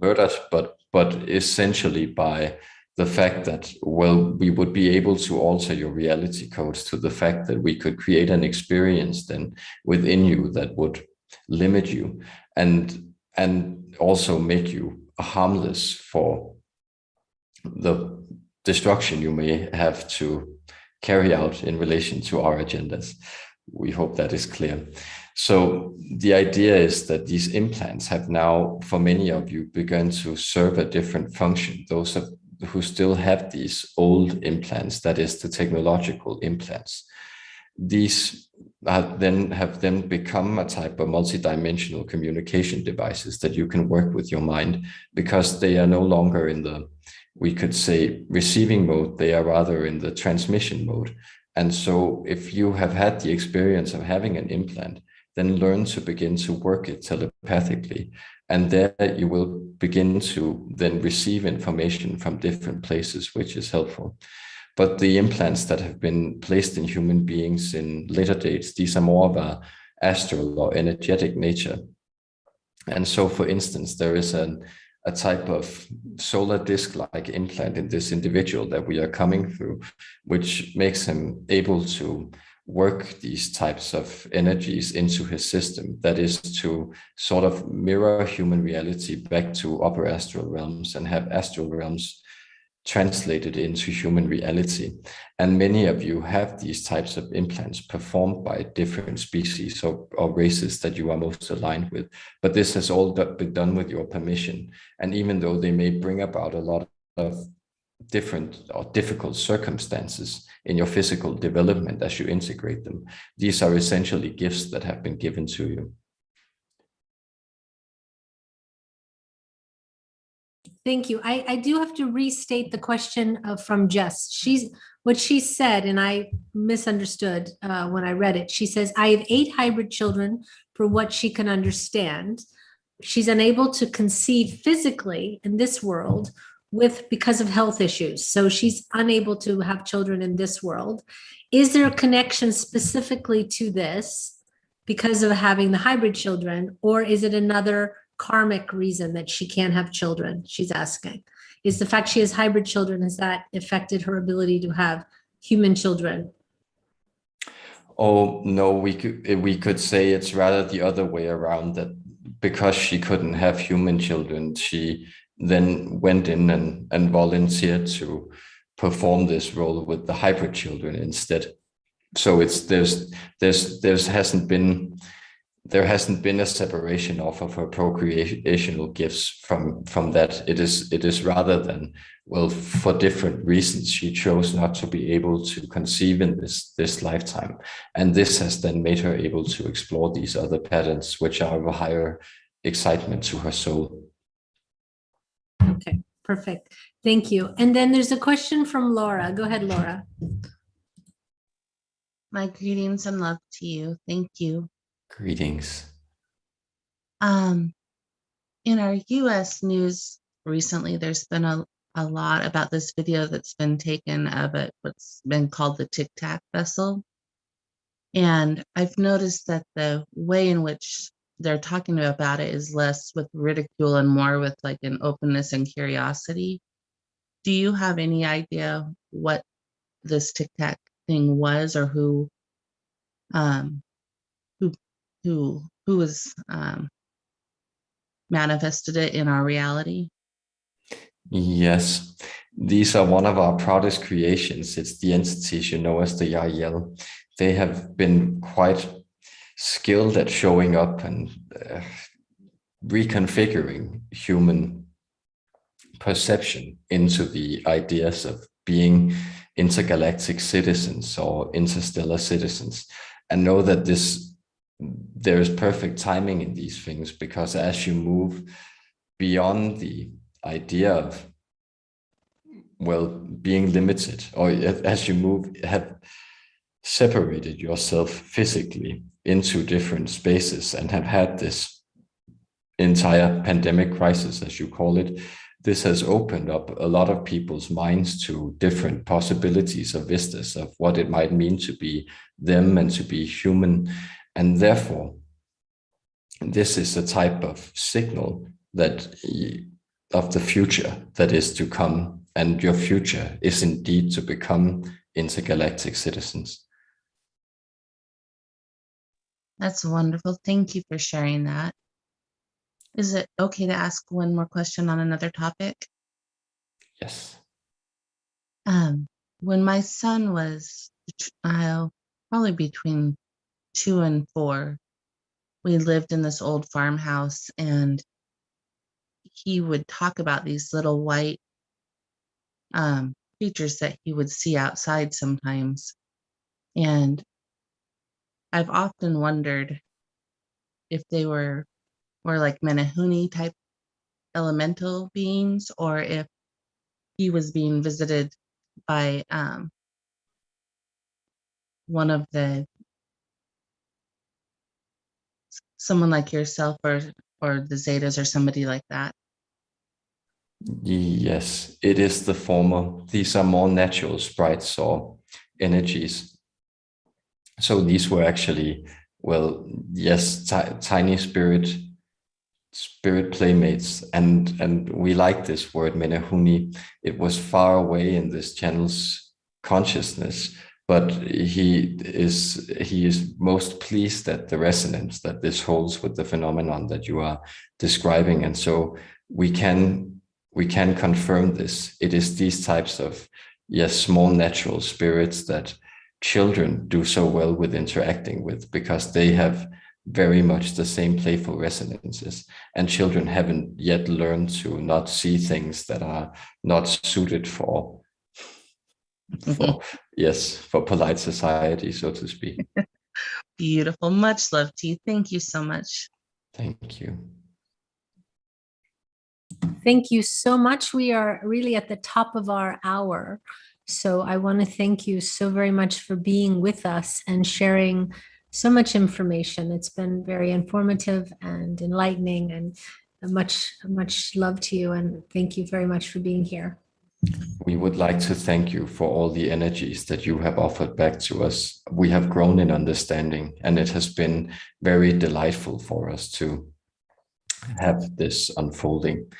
murdered, but essentially by the fact that, well, we would be able to alter your reality codes to the fact that we could create an experience then within you that would limit you and also make you harmless for the destruction you may have to carry out in relation to our agendas. We hope that is clear. So the idea is that these implants have now, for many of you, begun to serve a different function. Those who still have these old implants, that is the technological implants, these have then become a type of multidimensional communication devices that you can work with your mind, because they are no longer in the, we could say, receiving mode, they are rather in the transmission mode. And so if you have had the experience of having an implant, then learn to begin to work it telepathically. And there you will begin to then receive information from different places, which is helpful. But the implants that have been placed in human beings in later dates, these are more of a astral or energetic nature. And so, for instance, there is a type of solar disc-like implant in this individual that we are coming through, which makes him able to work these types of energies into his system. That is to sort of mirror human reality back to upper astral realms and have astral realms translated into human reality. And many of you have these types of implants performed by different species or races that you are most aligned with. But this has all been done with your permission. And even though they may bring about a lot of different or difficult circumstances in your physical development as you integrate them, these are essentially gifts that have been given to you. Thank you. I do have to restate the question from Jess. What she said, and I misunderstood when I read it. She says, I have 8 hybrid children for what she can understand. She's unable to conceive physically in this world because of health issues. So she's unable to have children in this world. Is there a connection specifically to this because of having the hybrid children, or is it another karmic reason that she can't have children? She's asking, is the fact she has hybrid children, has that affected her ability to have human children? Oh no, we could say it's rather the other way around, that because she couldn't have human children, she then went in and volunteered to perform this role with the hybrid children instead. So there hasn't been a separation off of her procreational gifts from that. It is rather than, well, for different reasons, she chose not to be able to conceive in this lifetime. And this has then made her able to explore these other patterns, which are of a higher excitement to her soul. Okay, perfect. Thank you. And then there's a question from Laura. Go ahead, Laura. My greetings and love to you. Thank you. Greetings. In our US news recently, there's been a lot about this video that's been taken of what's been called the Tic Tac vessel. And I've noticed that the way in which they're talking about it is less with ridicule and more with like an openness and curiosity. Do you have any idea what this Tic Tac thing was, or who was manifested it in our reality? Yes, these are one of our proudest creations. It's the entities you know as the Yahyel. They have been quite skilled at showing up and reconfiguring human perception into the ideas of being intergalactic citizens or interstellar citizens, and know that there is perfect timing in these things, because as you move beyond the idea of, well, being limited, or as you have separated yourself physically into different spaces and have had this entire pandemic crisis, as you call it, this has opened up a lot of people's minds to different possibilities of vistas of what it might mean to be them and to be human. And therefore, this is a type of signal that of the future that is to come, and your future is indeed to become intergalactic citizens. That's wonderful. Thank you for sharing that. Is it okay to ask one more question on another topic? Yes. When my son was probably between 2 and 4, we lived in this old farmhouse, and he would talk about these little white creatures that he would see outside sometimes. And I've often wondered if they were like Menehune type elemental beings, or if he was being visited by someone like yourself, or the Zetas, or somebody like that. Yes, it is the former. These are more natural sprites or energies. So these were actually, well, yes, tiny spirit playmates, and we like this word Menehune. It was far away in this channel's consciousness, but he is most pleased at the resonance that this holds with the phenomenon that you are describing. And so we can we can confirm this. It is these types of, yes, small natural spirits that children do so well with interacting with, because they have very much the same playful resonances, and children haven't yet learned to not see things that are not suited for yes, for polite society, so to speak. Beautiful. Much love to you. Thank you so much. Thank you. Thank you so much. We are really at the top of our hour. So I want to thank you so very much for being with us and sharing so much information. It's been very informative and enlightening, and much love to you. And thank you very much for being here. We would like to thank you for all the energies that you have offered back to us. We have grown in understanding, and it has been very delightful for us to have this unfolding.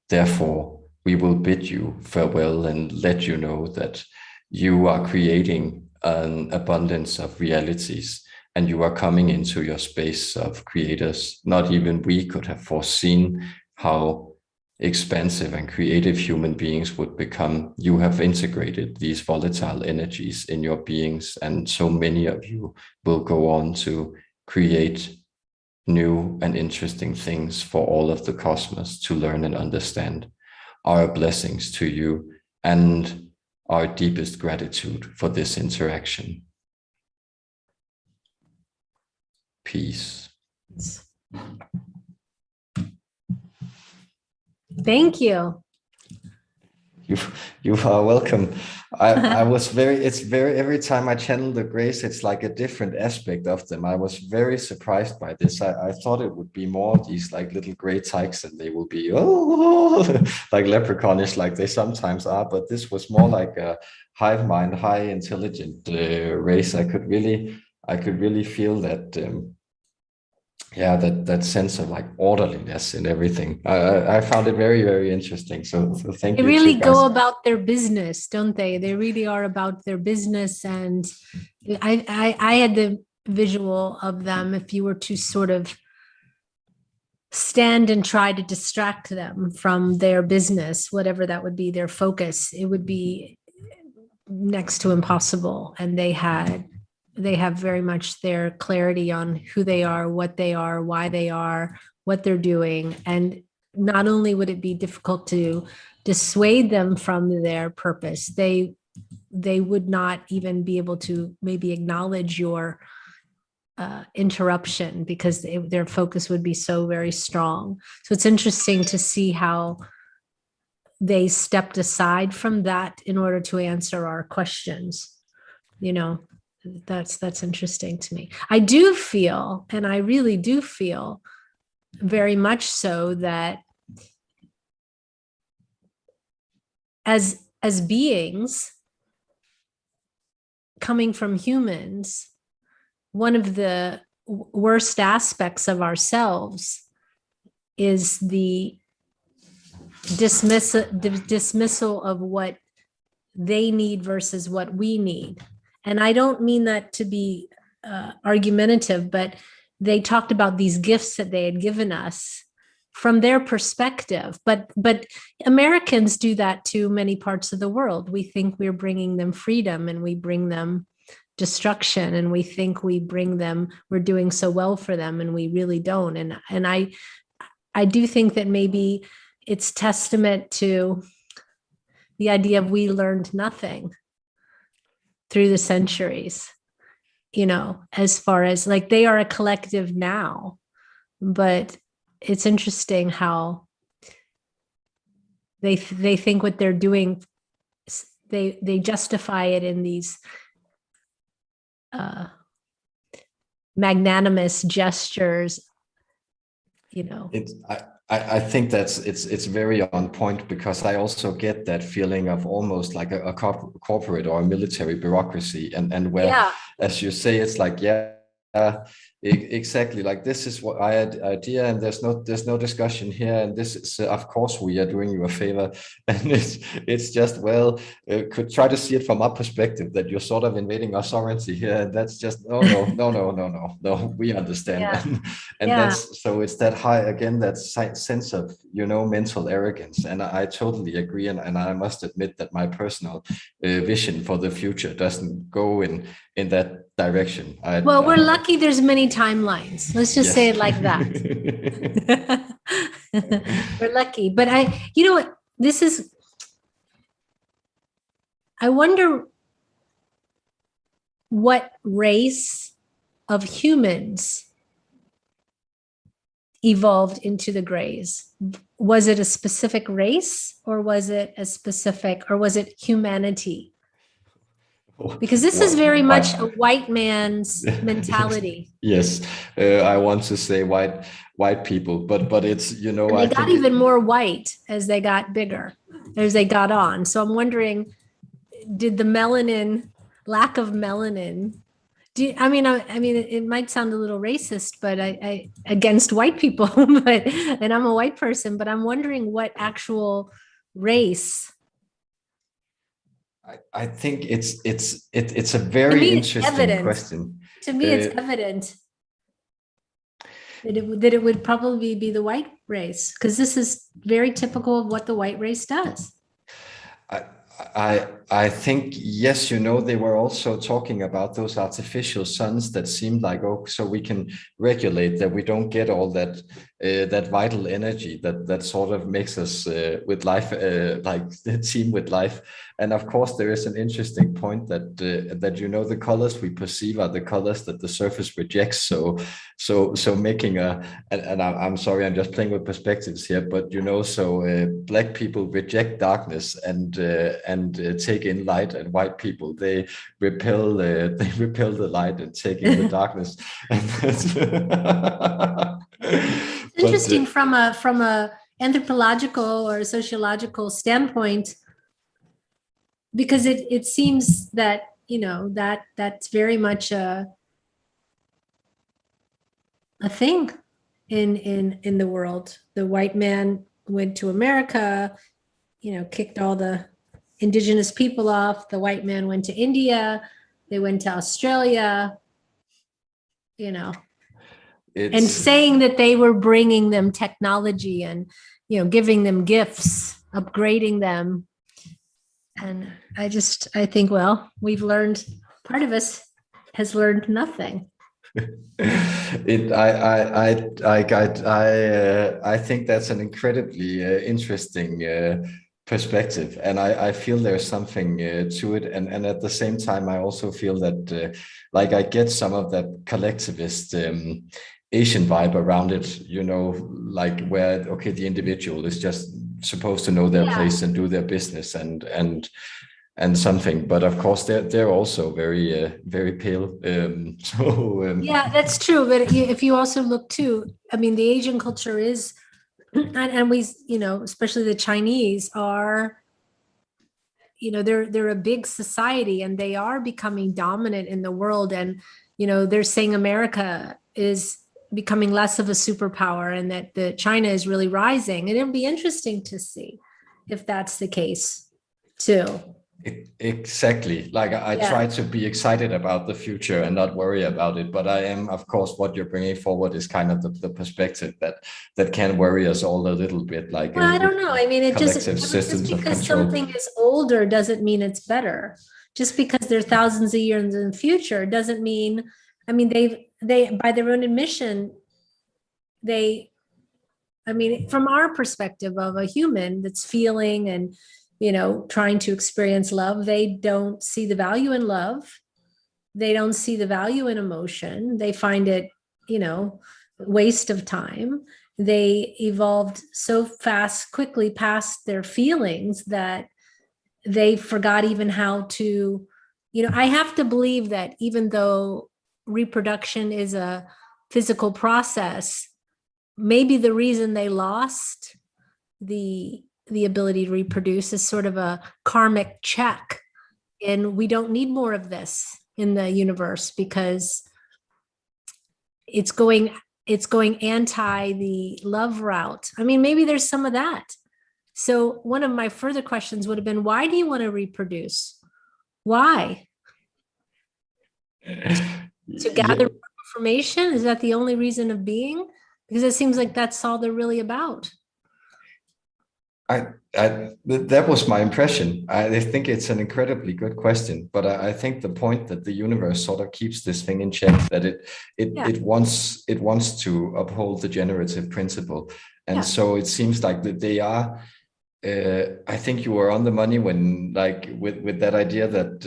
Therefore, we will bid you farewell and let you know that you are creating an abundance of realities, and you are coming into your space of creators. Not even we could have foreseen how expansive and creative human beings would become. You have integrated these volatile energies in your beings, and so many of you will go on to create new and interesting things for all of the cosmos to learn and understand. Our blessings to you and our deepest gratitude for this interaction. Peace. Thank you. You are welcome. I was every time I channel the grace, it's like a different aspect of them. I was very surprised by this. I thought it would be more these like little gray tykes, and they will be like leprechaunish like they sometimes are, but this was more like a hive mind, high intelligent race. I could really feel that that sense of like orderliness in everything. I found it very, very interesting. So thank you. They really go about their business, don't they? They really are about their business. And I had the visual of them. If you were to sort of stand and try to distract them from their business, whatever that would be, their focus, it would be next to impossible. And they have very much their clarity on who they are, why they are, what they're doing. And not only would it be difficult to dissuade them from their purpose, they would not even be able to maybe acknowledge your interruption, because their focus would be so very strong. So it's interesting to see how they stepped aside from that in order to answer our questions. That's interesting to me. I do feel, and I really do feel very much so, that as beings coming from humans, one of the worst aspects of ourselves is the dismissal of what they need versus what we need. And I don't mean that to be argumentative, but they talked about these gifts that they had given us from their perspective. But Americans do that to many parts of the world. We think we're bringing them freedom, and we bring them destruction, and we think we're doing so well for them, and we really don't. And I do think that maybe it's testament to the idea of we learned nothing through the centuries, as far as like they are a collective now. But it's interesting how they think what they're doing, they justify it in these magnanimous gestures, I think it's very on point, because I also get that feeling of almost like a corporate or a military bureaucracy, and where, as you say, it's like, Exactly. Like this is what I had idea, and there's no discussion here. And this is, of course, we are doing you a favor, and it's just could try to see it from our perspective that you're sort of invading our sovereignty here, and that's just no. We understand, Yeah. and that's so it's that high again, that sense of mental arrogance, and I totally agree, and I must admit that my personal vision for the future doesn't go in that direction. Well, we're lucky there's many timelines. Let's just say it like that. We're lucky. But you know what, I wonder what race of humans evolved into the grays. Was it a specific race, or was it humanity? Because this is very much a white man's mentality. Yes, I want to say white people, but it's and they got even more white as they got bigger, as they got on. So I'm wondering, did the lack of melanin? I mean, it might sound a little racist, but I against white people, and I'm a white person, but I'm wondering what actual race. I think it's a very interesting question. To me, it's evident that it would probably be the white race, because this is very typical of what the white race does. I think, yes, they were also talking about those artificial suns that seemed like, so we can regulate that we don't get all that vital energy that sort of makes us with life, like the team with life. And of course, there is an interesting point that the colors we perceive are the colors that the surface rejects. So making and I'm sorry, I'm just playing with perspectives here, but so black people reject darkness and take in light, and white people, they repel the light and take in the darkness. It's interesting from a anthropological or sociological standpoint, because it seems that that's very much a thing in the world. The white man went to America, kicked all the indigenous people off. The white man went to India. They went to Australia, and saying that they were bringing them technology and, giving them gifts, upgrading them. And I think, well, we've learned, part of us has learned nothing. I think that's an incredibly interesting perspective, and I feel there's something to it, and at the same time I also feel that I get some of that collectivist Asian vibe around it, like where the individual is just supposed to know their place and do their business and something, but of course they're also very very pale. Yeah, that's true. But if you also look too, the Asian culture is, and we, especially the Chinese are, they're a big society, and they are becoming dominant in the world. And, they're saying America is becoming less of a superpower, and that the China is really rising. And it'll be interesting to see if that's the case too. Exactly. I try to be excited about the future and not worry about it, but I am, of course, what you're bringing forward is kind of the perspective that can worry us all a little bit. Well, I don't know. Just because something is older doesn't mean it's better. Just because they're thousands of years in the future doesn't mean. They by their own admission, from our perspective of a human that's feeling and trying to experience love, they don't see the value in love. They don't see the value in emotion. They find it, waste of time. They evolved so fast, quickly past their feelings that they forgot even how to, I have to believe that even though reproduction is a physical process, maybe the reason they lost the ability to reproduce is sort of a karmic check, and we don't need more of this in the universe, because it's going anti the love route. I mean, maybe there's some of that. So one of my further questions would have been, why do you want to reproduce? Why? To gather information? Is that the only reason of being? Because it seems like that's all they're really about. That was my impression. I think it's an incredibly good question, but I think the point that the universe sort of keeps this thing in check, that it wants to uphold the generative principle, and so it seems like that they are. I think you were on the money when, like, with that idea that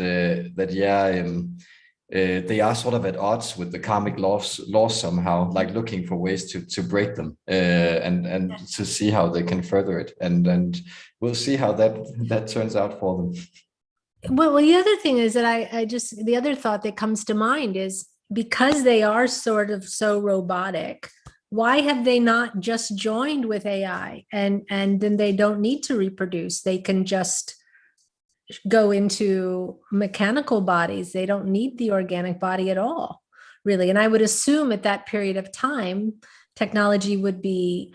they are sort of at odds with the karmic laws somehow, like looking for ways to break them and to see how they can further it. And we'll see how that turns out for them. Well, the other thing is that the other thought that comes to mind is, because they are sort of so robotic, why have they not just joined with AI and then they don't need to reproduce? They can just go into mechanical bodies. They don't need the organic body at all, really. And I would assume at that period of time, technology would be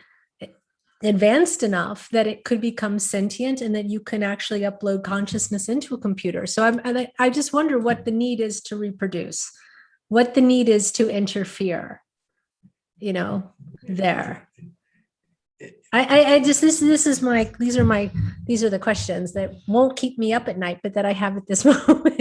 advanced enough that it could become sentient and that you can actually upload consciousness into a computer. So I just wonder what the need is to reproduce, what the need is to interfere, there. These are the questions that won't keep me up at night, but that I have at this moment,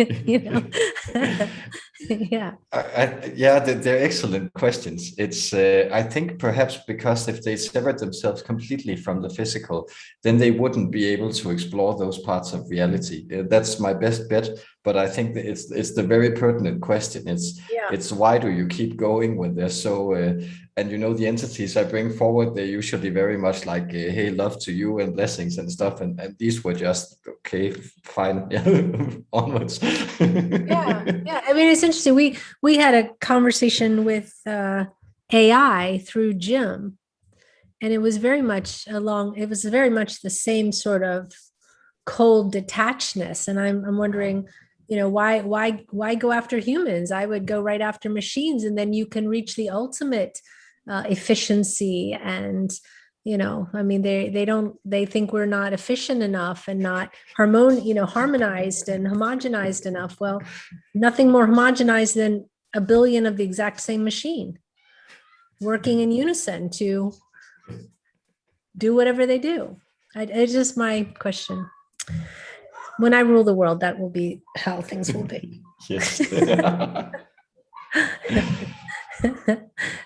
Yeah. They're excellent questions. It's, I think perhaps because if they severed themselves completely from the physical, then they wouldn't be able to explore those parts of reality. That's my best bet. But I think that it's the very pertinent question. It's why do you keep going when they're so, and the entities I bring forward, they're usually very much like, hey, love to you and blessings and stuff. And these were just, okay, fine, onwards. Yeah. I mean, it's interesting. We had a conversation with AI through Jim, and it was very much the same sort of cold detachedness. And I'm wondering, why go after humans? I would go right after machines, and then you can reach the ultimate efficiency. And I mean, they think we're not efficient enough and not harmonized and homogenized enough. Well, nothing more homogenized than a billion of the exact same machine working in unison to do whatever they do. It's just my question. When I rule the world, that will be how things will be. Yes.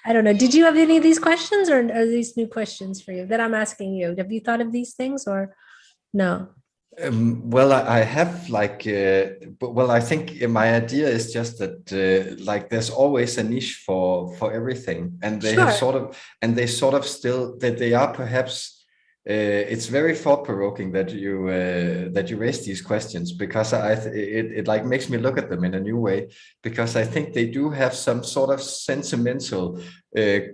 I don't know. Did you have any of these questions, or are these new questions for you that I'm asking you? Have you thought of these things, or no? Well, I have I think my idea is just that there's always a niche for everything, and they have sort of still that they are perhaps. It's very thought-provoking that you raise these questions, because it like makes me look at them in a new way, because I think they do have some sort of sentimental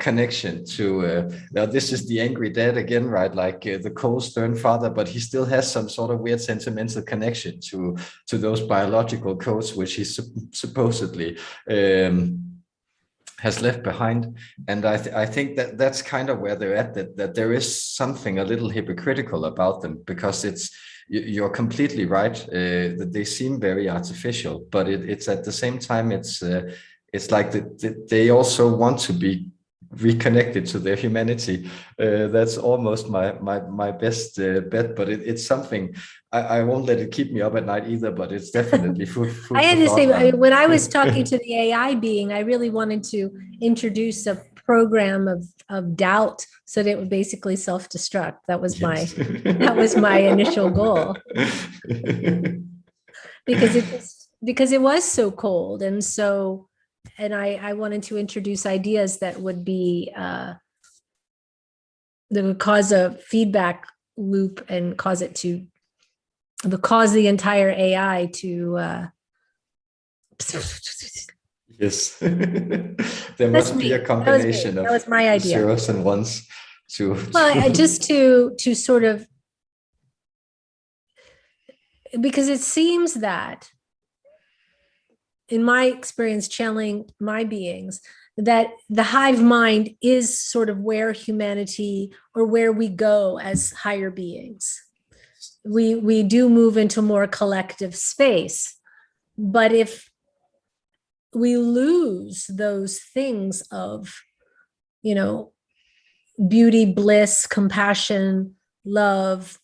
connection to now this is the angry dad again, right? Like the cold stern father, but he still has some sort of weird sentimental connection to those biological codes which he supposedly has left behind. And I think that's kind of where they're at, that there is something a little hypocritical about them, because you're completely right, that they seem very artificial, but it's at the same time, it's like they also want to be reconnected to their humanity. That's almost my best bet, but it's something I won't let it keep me up at night either, but it's definitely food I had to say, when I was talking to the AI being, I really wanted to introduce a program of doubt so that it would basically self-destruct. That was my initial goal. because it was so cold, and I wanted to introduce ideas that would cause a feedback loop and cause the entire AI to yes. There must be a combination that was my idea. Zeros and ones just to sort of, because it seems that in my experience channeling my beings, that the hive mind is sort of where humanity, or where we go as higher beings. We do move into more collective space, but if we lose those things of, you know, beauty, bliss, compassion, love,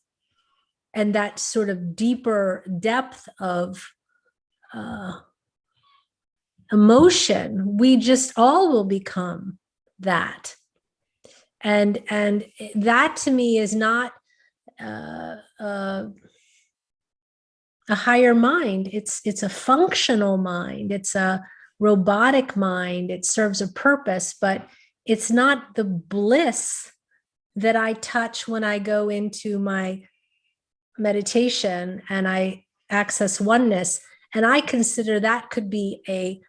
and that sort of deeper depth of emotion, we just all will become that. And that to me is not a higher mind. It's a functional mind. It's a robotic mind. It serves a purpose, but it's not the bliss that I touch when I go into my meditation and I access oneness. And I consider that could be a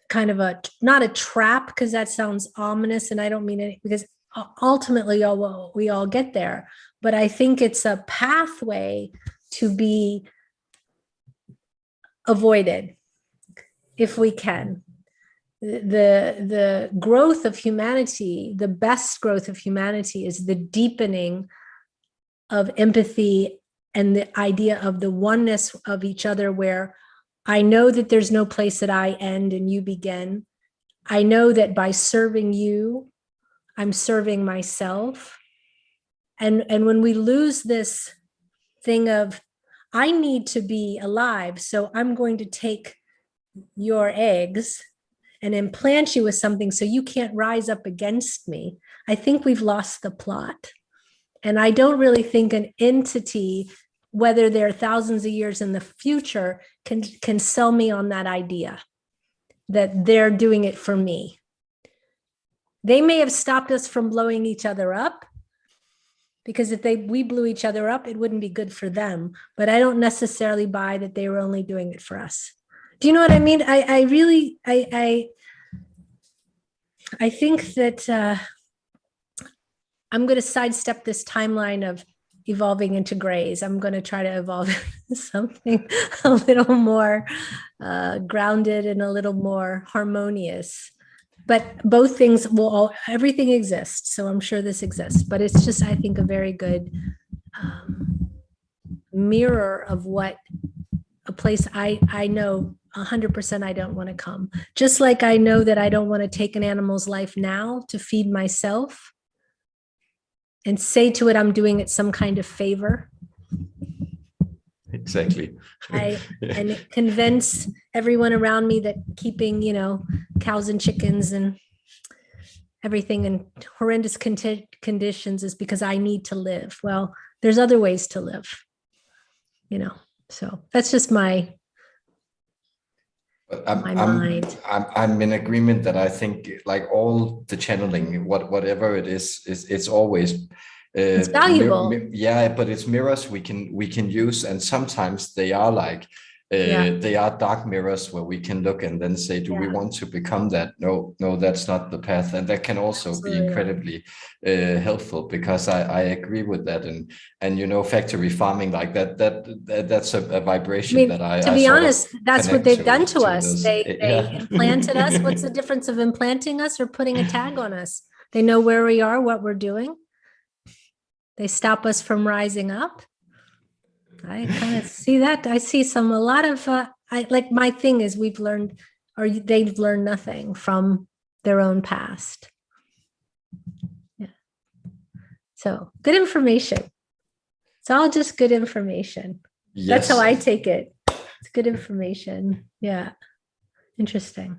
kind of not a trap, because that sounds ominous, and I don't mean it, because ultimately we all get there. But I think it's a pathway to be avoided if we can. The growth of humanity, the best growth of humanity, is the deepening of empathy and the idea of the oneness of each other, where I know that there's no place that I end and you begin. I know that by serving you, I'm serving myself. And when we lose this thing of, I need to be alive, so I'm going to take your eggs and implant you with something so you can't rise up against me, I think we've lost the plot. And I don't really think an entity, whether they're thousands of years in the future, can sell me on that idea that they're doing it for me. They may have stopped us from blowing each other up, because if we blew each other up, it wouldn't be good for them. But I don't necessarily buy that they were only doing it for us. Do you know what I mean? I really think that I'm going to sidestep this timeline of evolving into grays. I'm going to try to evolve something a little more grounded and a little more harmonious. But both things everything exists. So I'm sure this exists, but it's just, I think, a very good mirror of what a place I know 100% I don't want to come. Just like I know that I don't want to take an animal's life now to feed myself and say to it, I'm doing it some kind of favor. Exactly. And convince everyone around me that keeping, cows and chickens and everything in horrendous conditions is because I need to live. Well, there's other ways to live, so that's just my mind. I'm in agreement that I think, like all the channeling, whatever it is, it's always it's valuable. But it's mirrors we can use, and sometimes they are like they are dark mirrors where we can look and then say, do we want to become that? No, that's not the path. And that can also be incredibly helpful, because I agree with that. And factory farming, like that's a vibration that I, to be honest, that's what they've done to us. They implanted us. What's the difference of implanting us or putting a tag on us? They know where we are, what we're doing. They stop us from rising up. I kind of see that. I see a lot of, my thing is we've learned, or they've learned nothing from their own past. Yeah. So good information. It's all just good information. Yes. That's how I take it. It's good information. Yeah. Interesting.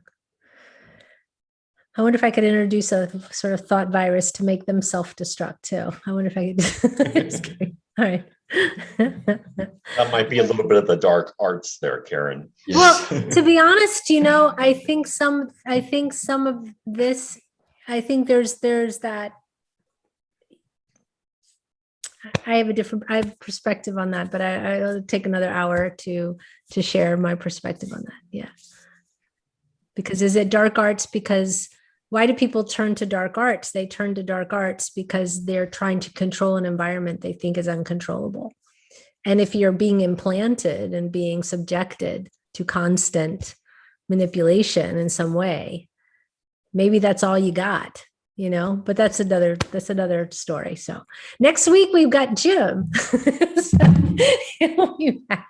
I wonder if I could introduce a sort of thought virus to make them self-destruct too. I wonder if I could. Just kidding. All right. That might be a little bit of the dark arts there, Karen. Well, to be honest, I think some of this, I think there's that. I have perspective on that, but I'll take another hour to share my perspective on that. Yeah. Because is it dark arts? Because why do people turn to dark arts? They turn to dark arts because they're trying to control an environment they think is uncontrollable. And if you're being implanted and being subjected to constant manipulation in some way, maybe that's all you got, but that's another story. So next week we've got Jim. So he'll be back.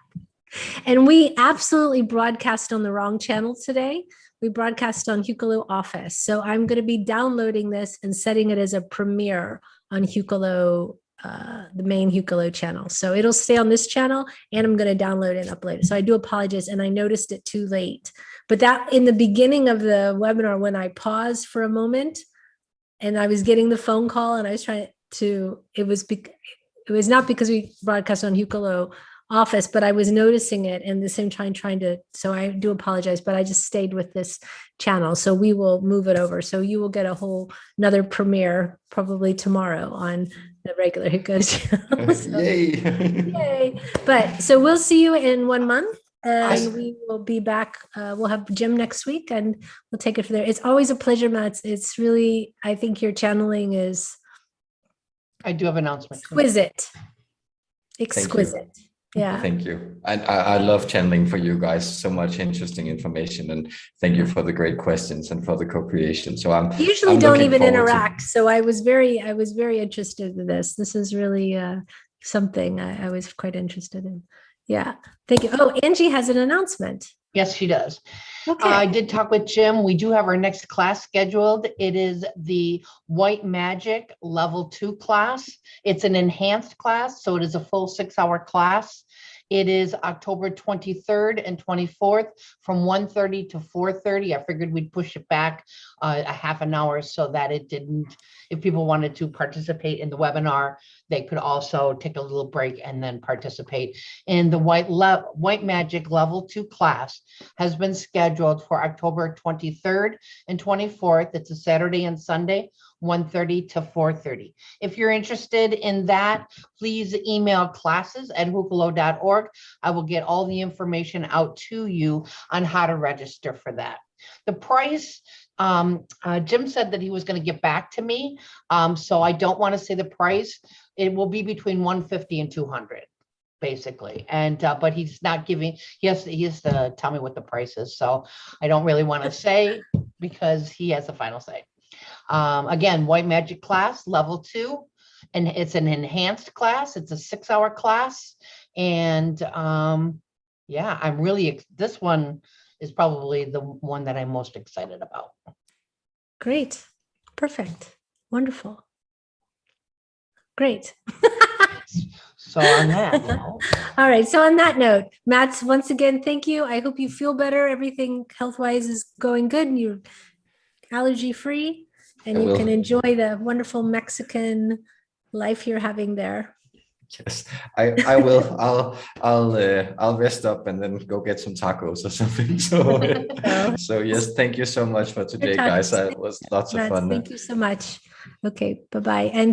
And we absolutely broadcast on the wrong channel today. We broadcast on Hucolo Office. So I'm going to be downloading this and setting it as a premiere on Hucolo, the main Hucolo channel. So it'll stay on this channel, and I'm going to download and upload it. So I do apologize, and I noticed it too late. But that in the beginning of the webinar, when I paused for a moment and I was getting the phone call and I was trying to, it was not because we broadcast on Hucolo Office, but I was noticing it and the same time trying to, so I do apologize, but I just stayed with this channel. So we will move it over. So you will get another premiere probably tomorrow on the regular Hucolo channel. So, yay. But so we'll see you in 1 month. And we will be back. We'll have Jim next week and we'll take it from there. It's always a pleasure, Matt. It's really, I think your channeling is. I do have an announcement. Exquisite. Yeah. Thank you. And I love channeling for you guys. So much interesting information. And thank you for the great questions and for the co-creation. So I'm usually don't even interact. So I was very interested in this. This is really something I was quite interested in. Yeah. Thank you. Oh, Angie has an announcement. Yes, she does. Okay. I did talk with Jim. We do have our next class scheduled. It is the White Magic Level 2 class. It's an enhanced class, so it is a full 6-hour class. It is October 23rd and 24th from 1:30 to 4:30. I figured we'd push it back a half an hour so that it didn't, if people wanted to participate in the webinar, they could also take a little break and then participate. In the White Magic Level 2 class has been scheduled for October 23rd and 24th. It's a Saturday and Sunday, 1:30 to 4:30. If you're interested in that, please email classes@hucolo.org. I will get all the information out to you on how to register for that. The price, Jim said that he was going to get back to me. So I don't want to say the price. It will be between $150 and $200, basically. And but he's not giving, he has to tell me what the price is. So I don't really want to say because he has the final say. Again, White Magic class, level 2, and it's an enhanced class. It's a 6-hour class. And yeah, I'm really, this one is probably the one that I'm most excited about. Great. Perfect. Wonderful. Great. So on that note. All right. So on that note, Matt, once again, thank you. I hope you feel better. Everything health-wise is going good and you're allergy-free and you can enjoy the wonderful Mexican life you're having there. Yes, I will. I'll rest up and then go get some tacos or something. So yes, thank you so much for today, guys. It was lots of fun. Thank you so much. Okay, bye-bye. And